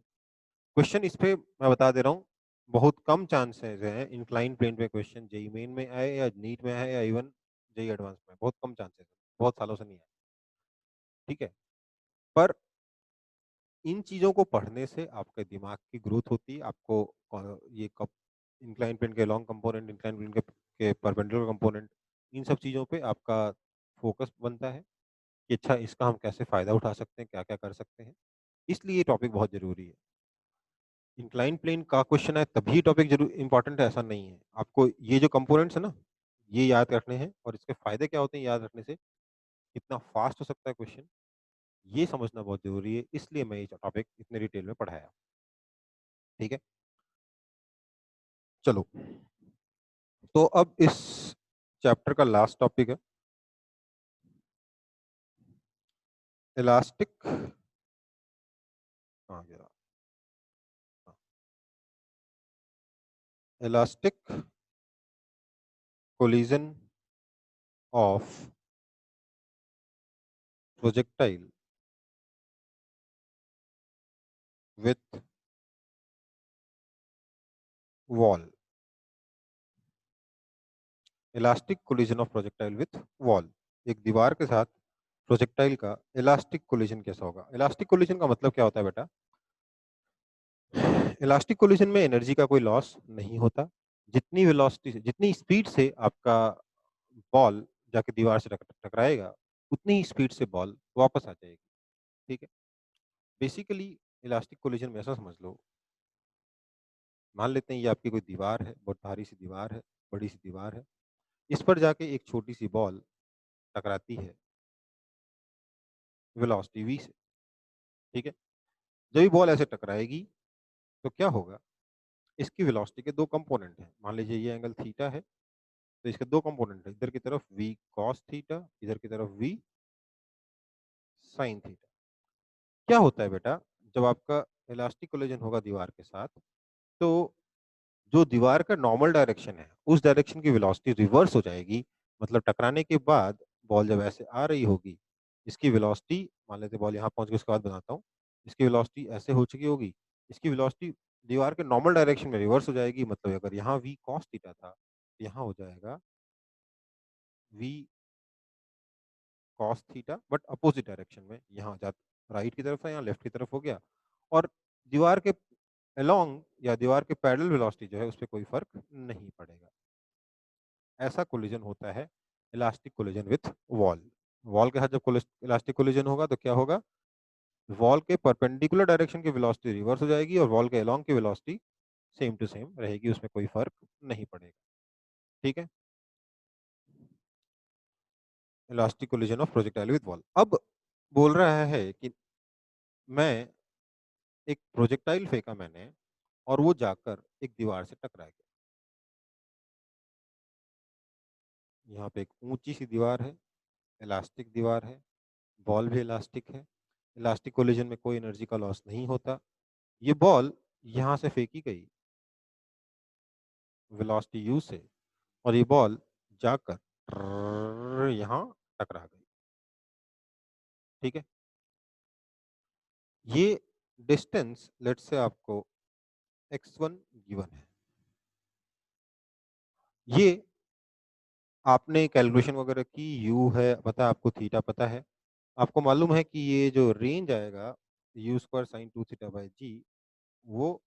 क्वेश्चन इस पे मैं बता दे रहा हूँ, बहुत कम चांसेस हैं इंक्लाइन प्लेन पे क्वेश्चन जेई मेन में आए या नीट में आए या इवन जेई एडवांस में, बहुत कम चांसेस है, बहुत सालों से नहीं आए। ठीक है, पर इन चीज़ों को पढ़ने से आपके दिमाग की ग्रोथ होती है, आपको ये कब इंक्लाइन प्लेन के लॉन्ग कंपोनेंट, इंक्लाइन प्लेन के परपेंडिकुलर कंपोनेंट, इन सब चीज़ों पे आपका फोकस बनता है कि अच्छा इसका हम कैसे फ़ायदा उठा सकते हैं, क्या क्या कर सकते हैं, इसलिए ये टॉपिक बहुत ज़रूरी है। इंक्लाइन प्लेन का क्वेश्चन है तभी टॉपिक जरूर इंपॉर्टेंट है ऐसा नहीं है, आपको ये जो कंपोनेंट्स है ना ये याद रखने हैं, और इसके फायदे क्या होते हैं याद रखने से, कितना फास्ट हो सकता है क्वेश्चन, ये समझना बहुत जरूरी है, इसलिए मैं ये टॉपिक इतने डिटेल में पढ़ाया। ठीक है, चलो तो अब इस चैप्टर का लास्ट टॉपिक है इलास्टिक, कहाँ गया, elastic collision of projectile with wall, elastic collision of projectile with wall, एक दीवार के साथ प्रोजेक्टाइल का इलास्टिक कोलिजन कैसा होगा। इलास्टिक कोलिजन का मतलब क्या होता है बेटा, इलास्टिक कोलिजन में एनर्जी का कोई लॉस नहीं होता, जितनी वेलोसिटी से, जितनी स्पीड से आपका बॉल जाके दीवार से टकराएगा उतनी ही स्पीड से बॉल वापस आ जाएगी। ठीक है, बेसिकली इलास्टिक कोलिजन में ऐसा समझ लो, मान लेते हैं ये आपकी कोई दीवार है, बहुत भारी सी दीवार है, बड़ी सी दीवार है, इस पर जाके एक छोटी सी बॉल टकराती है वेलोसिटी v से। ठीक है, जब ये बॉल ऐसे टकराएगी तो क्या होगा, इसकी वेलोसिटी के दो कंपोनेंट हैं, मान लीजिए ये एंगल थीटा है, तो इसके दो कंपोनेंट है, इधर की तरफ v cos थीटा, इधर की तरफ v sin थीटा। क्या होता है बेटा, जब आपका इलास्टिक कोलिजन होगा दीवार के साथ, तो जो दीवार का नॉर्मल डायरेक्शन है उस डायरेक्शन की वेलोसिटी रिवर्स हो जाएगी, मतलब टकराने के बाद बॉल जब ऐसे आ रही होगी, इसकी वेलोसिटी, मान लेते बॉल यहाँ पहुंच गई, उसके बाद बताता हूँ, इसकी वेलोसिटी ऐसे हो चुकी होगी, इसकी वेलोसिटी दीवार के नॉर्मल डायरेक्शन में रिवर्स हो जाएगी, मतलब अगर यहाँ v cos थीटा था तो यहाँ हो जाएगा v cos theta, but opposite direction में, यहाँ जा राइट की तरफ है, यहाँ लेफ्ट की तरफ हो गया, और दीवार के अलोंग या दीवार के पैरेलल वेलोसिटी जो है उस पर कोई फर्क नहीं पड़ेगा। ऐसा कोलिजन होता है elastic collision with wall. Wall के साथ जब इलास्टिक कोलिजन होगा तो क्या होगा, वॉल के परपेंडिकुलर डायरेक्शन की वेलोसिटी रिवर्स हो जाएगी और वॉल के अलोंग की वेलोसिटी सेम टू सेम रहेगी, उसमें कोई फर्क नहीं पड़ेगा। ठीक है, elastic collision of projectile with wall. अब बोल रहा है कि मैं एक प्रोजेक्टाइल फेंका मैंने और वो जाकर एक दीवार से टकरा गया, यहाँ पे एक ऊंची सी दीवार है, इलास्टिक दीवार है, बॉल भी इलास्टिक है, इलास्टिक कोलिजन में कोई एनर्जी का लॉस नहीं होता, ये बॉल यहाँ से फेंकी गई वेलोसिटी u से और ये बॉल जाकर यहाँ टकरा गई। ठीक है, ये डिस्टेंस लेट से आपको x1 गिवन है, ये आपने कैलकुलेशन वगैरह की, u है पता, आपको थीटा पता है, आपको मालूम है कि ये जो रेंज आएगा u square sine 2 theta by G, वो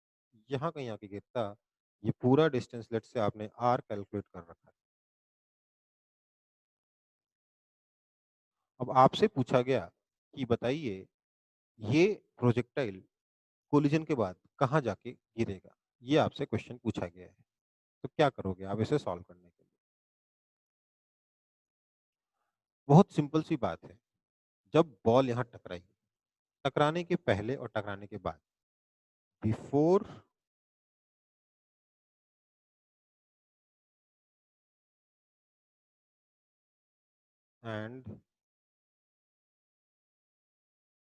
यहाँ कहीं आके गिरता, ये पूरा डिस्टेंस लेट से आपने r कैलकुलेट कर रखा है। अब आपसे पूछा गया कि बताइए ये प्रोजेक्टाइल कोलिजन के बाद कहाँ जाके गिरेगा, ये आपसे क्वेश्चन पूछा गया है, तो क्या करोगे आप इसे सॉल्व करने के लिए। बहुत सिंपल सी बात है, जब बॉल यहाँ टकराई, टकराने के पहले और टकराने के बाद, before and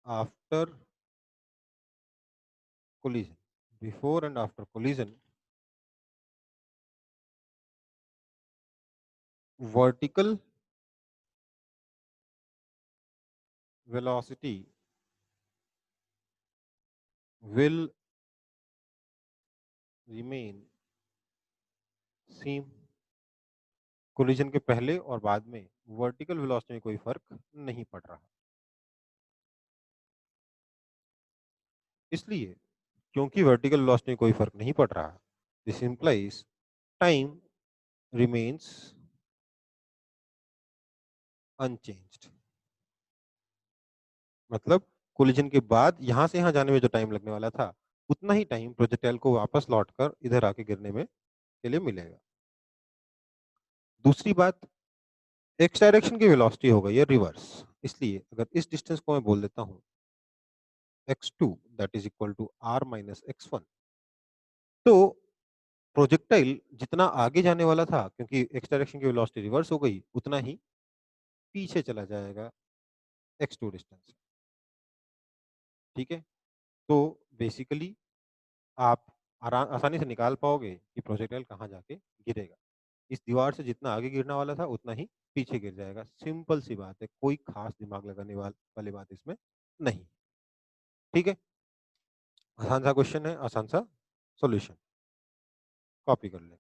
after collision, before and after collision, vertical velocity will remain same। Collision के पहले और बाद में वर्टिकल वेलोसिटी में कोई फर्क नहीं पड़ रहा, इसलिए क्योंकि वर्टिकल वेलोसिटी में कोई फर्क नहीं पड़ रहा, this implies time remains unchanged, मतलब कोलिजन के बाद यहां से यहां जाने में जो टाइम लगने वाला था उतना ही टाइम प्रोजेक्टाइल को वापस लौटकर इधर आके गिरने में के लिए मिलेगा। दूसरी बात, एक्स डायरेक्शन की वेलोसिटी हो गई है रिवर्स, इसलिए अगर इस डिस्टेंस को मैं बोल देता हूं x2 that is equal to r minus x1, तो प्रोजेक्टाइल जितना आगे जाने वाला था, क्योंकि एक्स डायरेक्शन की वेलोसिटी रिवर्स हो गई, उतना ही पीछे चला जाएगा x2 डिस्टेंस। ठीक है, तो बेसिकली आप आसानी से निकाल पाओगे कि प्रोजेक्टाइल कहाँ जाके गिरेगा। इस दीवार से जितना आगे गिरने वाला था उतना ही पीछे गिर जाएगा। सिंपल सी बात है, कोई खास दिमाग लगाने वाली बात इसमें नहीं। ठीक है, आसान सा क्वेश्चन है, आसान सा सॉल्यूशन। कॉपी कर ले।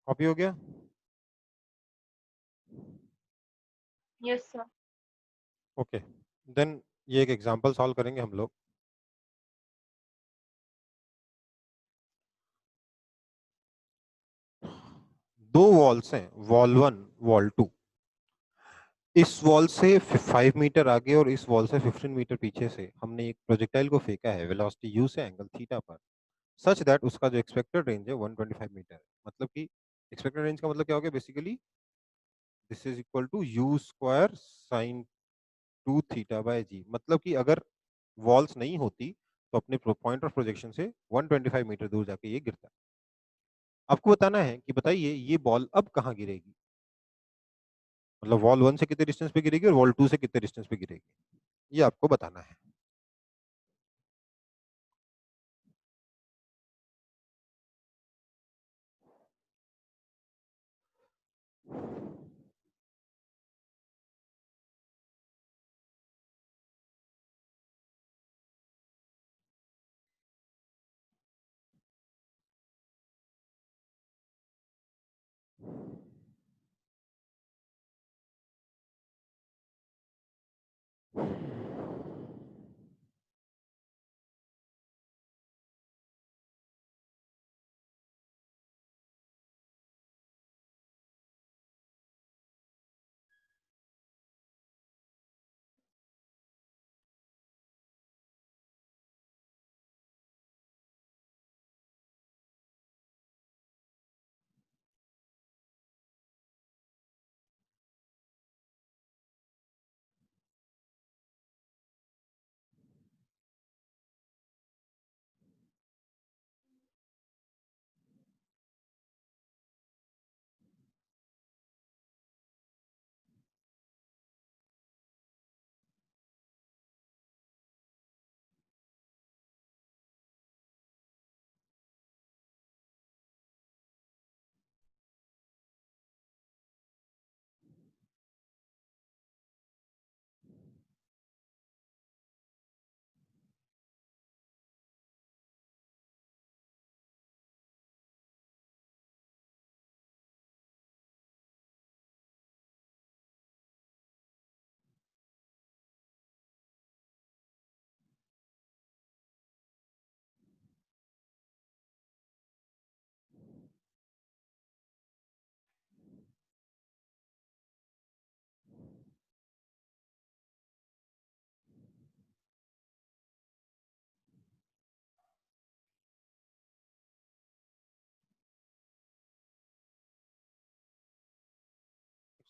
कॉपी हो गया? Yes, sir. ओके, देन ये एक एग्जांपल सॉल्व करेंगे हम लोग। दो वॉल्स हैं, वॉल 1 वॉल 2। इस वॉल से 5 मीटर आगे और इस वॉल से 15 मीटर पीछे से हमने एक प्रोजेक्टाइल को फेंका है वेलोसिटी u से एंगल थीटा पर, सच दैट उसका जो एक्सपेक्टेड रेंज है 125 मीटर है। मतलब कि एक्सपेक्टेड रेंज का मतलब क्या हो गया? Basically this is equal to u square sine 2 theta by g। मतलब कि अगर वॉल्स नहीं होती तो अपने पॉइंट ऑफ प्रोजेक्शन से 125 मीटर दूर जाके ये गिरता। आपको बताना है कि बताइए ये बॉल अब कहाँ गिरेगी, मतलब वॉल 1 से कितने डिस्टेंस पे गिरेगी और वॉल 2 से कितने डिस्टेंस पे गिरेगी, ये आपको बताना है।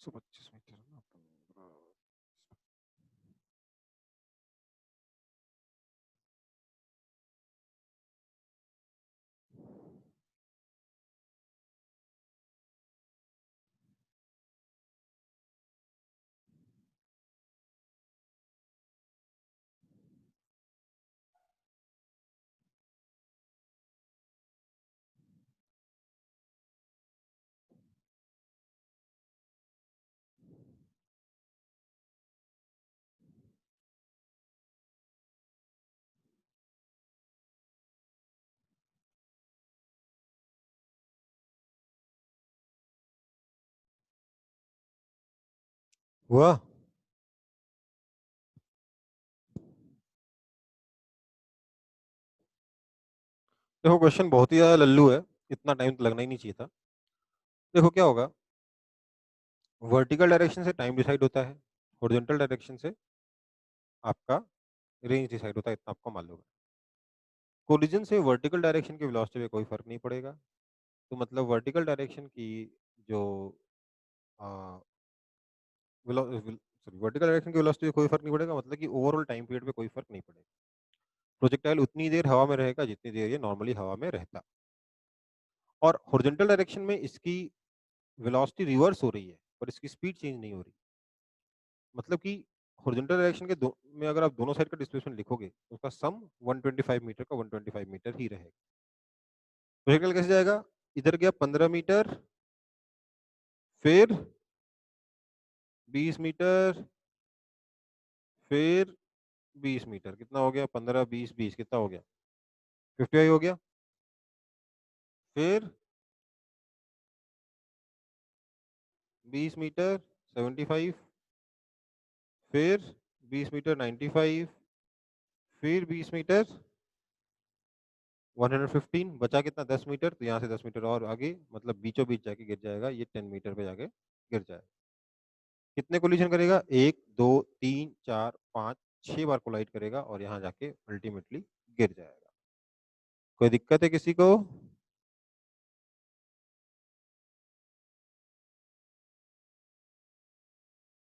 125 मीटर ना, 15। हुआ? देखो क्वेश्चन बहुत ही ज्यादा लल्लू है, इतना टाइम तो लगना ही नहीं चाहिए था। देखो क्या होगा, वर्टिकल डायरेक्शन से टाइम डिसाइड होता है, हॉरिजॉन्टल डायरेक्शन से आपका रेंज डिसाइड होता है, इतना आपको मालूम है। कोलिजन से वर्टिकल डायरेक्शन की वेलोसिटी में कोई फर्क नहीं पड़ेगा, तो मतलब वर्टिकल डायरेक्शन की जो सॉरी वर्टिकल डायरेक्शन की वेलोसिटी में कोई फर्क नहीं पड़ेगा, मतलब कि ओवरऑल टाइम पीरियड पे कोई फर्क नहीं पड़ेगा। प्रोजेक्टाइल उतनी देर हवा में रहेगा जितनी देर ये नॉर्मली हवा में रहता, और हॉरिजॉन्टल डायरेक्शन में इसकी वेलोसिटी रिवर्स हो रही है पर इसकी स्पीड चेंज नहीं हो रही। मतलब कि हॉरिजॉन्टल डायरेक्शन के दो में अगर आप दोनों साइड का डिस्प्लेसमेंट लिखोगे तो उसका सम 125 मीटर का 125 मीटर ही रहेगा। प्रोजेक्टाइल कैसे जाएगा, इधर गया 15 मीटर, फिर 20 मीटर, फिर 20 मीटर, कितना हो गया, 15 20 20 कितना हो गया, 55 हो गया। फिर 20 मीटर 75, फिर 20 मीटर 95, फिर 20 मीटर 115, बचा कितना 10 मीटर, तो यहाँ से 10 मीटर और आगे, मतलब बीचों बीच जाके गिर जाएगा, ये 10 मीटर पे जाके गिर जाएगा। कितने कोलिजन करेगा, 1 2 3 4 5 6 बार कोलाइड करेगा और यहाँ जाके अल्टीमेटली गिर जाएगा। कोई दिक्कत है किसी को?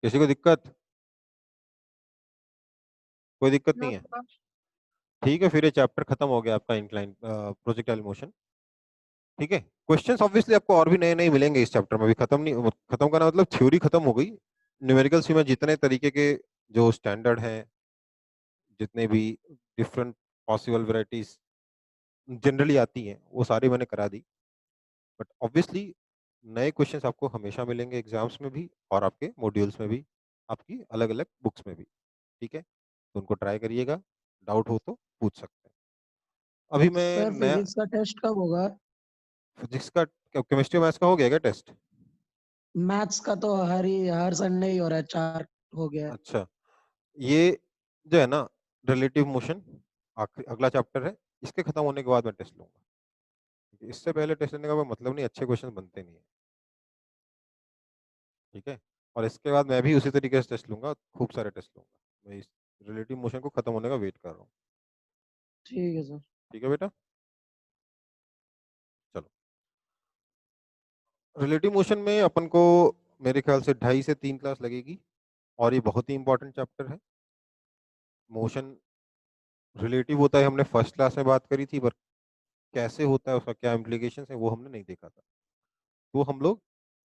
किसी को दिक्कत? कोई दिक्कत No, नहीं है? sir. ठीक है, फिर ये चैप्टर खत्म हो गया आपका इंक्लाइन प्रोजेक्टाइल मोशन। ठीक है, क्वेश्चंस ऑब्वियसली आपको और भी नए नए मिलेंगे इस चैप्टर में, भी खत्म नहीं, खत्म करना मतलब थ्योरी खत्म हो गई। न्यूमेरिकल्स में जितने तरीके के जो स्टैंडर्ड हैं, जितने भी डिफरेंट पॉसिबल वैरायटीज जनरली आती हैं, वो सारी मैंने करा दी। बट ऑब्वियसली नए क्वेश्चंस आपको हमेशा मिलेंगे एग्जाम्स में भी और आपके मॉड्यूल्स में भी, आपकी अलग अलग बुक्स में भी। ठीक है, तो उनको ट्राई करिएगा, डाउट हो तो पूछ सकते हैं। अभी मैं सर नया फिजिक्स का टेस्ट कब होगा? फिजिक्स का, केमिस्ट्री मैथ्स का हो गया क्या टेस्ट? मैथ्स का तो हर संडे ही हो रहा है, 4 हो गया है। अच्छा, ये जो है ना रिलेटिव मोशन आखिरी अगला चैप्टर है, इसके खत्म होने के बाद मैं टेस्ट लूंगा, क्योंकि इससे पहले टेस्ट लेने का कोई मतलब नहीं, अच्छे क्वेश्चन बनते नहीं है। ठीक है, और इसके बाद मैं भी उसी तरीके से टेस्ट लूंगा, खूब सारे टेस्ट लूंगा। मैं इस रिलेटिव मोशन को खत्म होने का वेट कर रहा हूँ। ठीक है सर। ठीक है बेटा, चलो। रिलेटिव मोशन में अपन को मेरे ख्याल से 2.5 से 3 क्लास लगेगी, और ये बहुत ही इंपॉर्टेंट चैप्टर है। मोशन रिलेटिव होता है, हमने फर्स्ट क्लास में बात करी थी, पर कैसे होता है, उसका क्या इम्प्लीकेशन है, वो हमने नहीं देखा था, तो हम लोग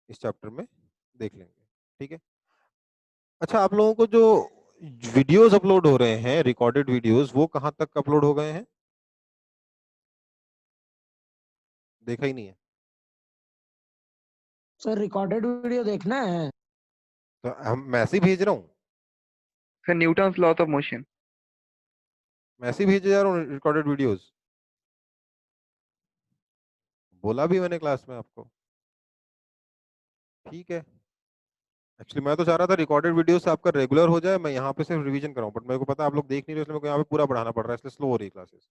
इस चैप्टर में देख लेंगे। ठीक है, अच्छा, आप लोगों को जो वीडियोस अपलोड हो रहे हैं, रिकॉर्डेड वीडियोस, वो कहाँ तक अपलोड हो गए हैं? देखा ही नहीं है? सर रिकॉर्डेड वीडियो देखना है? तो हम मैसेज भेज रहा हूँ, Sir, Newton's law of motion. Message भेजे जा रहा हूँ रिकॉर्डेड वीडियोस, बोला भी मैंने क्लास में आपको। ठीक है, एक्चुअली मैं तो चाह रहा था रिकॉर्डेड वीडियो से आपका रेगुलर हो जाए, मैं यहाँ पे सिर्फ रिवीजन कराऊं, बट मेरे को पता है आप लोग देख नहीं रहे, इसलिए मेरे को यहाँ पे पूरा पढ़ाना पड़ रहा है, इसलिए स्लो हो रही है क्लासेस।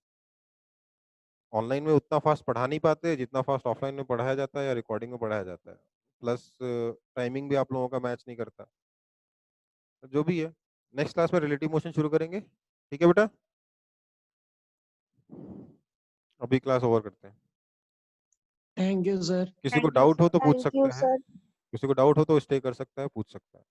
ऑनलाइन में उतना फास्ट पढ़ा नहीं पाते जितना फास्ट ऑफलाइन में पढ़ाया जाता है या रिकॉर्डिंग में पढ़ाया जाता है, प्लस टाइमिंग भी आप लोगों का मैच नहीं करता। तो जो भी है, नेक्स्ट क्लास में रिलेटिव मोशन शुरू करेंगे। ठीक है बेटा, अभी क्लास ओवर करते हैं। Thank you sir. किसी को Thank you, डाउट हो sir. तो पूछ Thank सकते you, हैं। sir. किसी को डाउट हो तो स्टे कर सकता है, पूछ सकता है।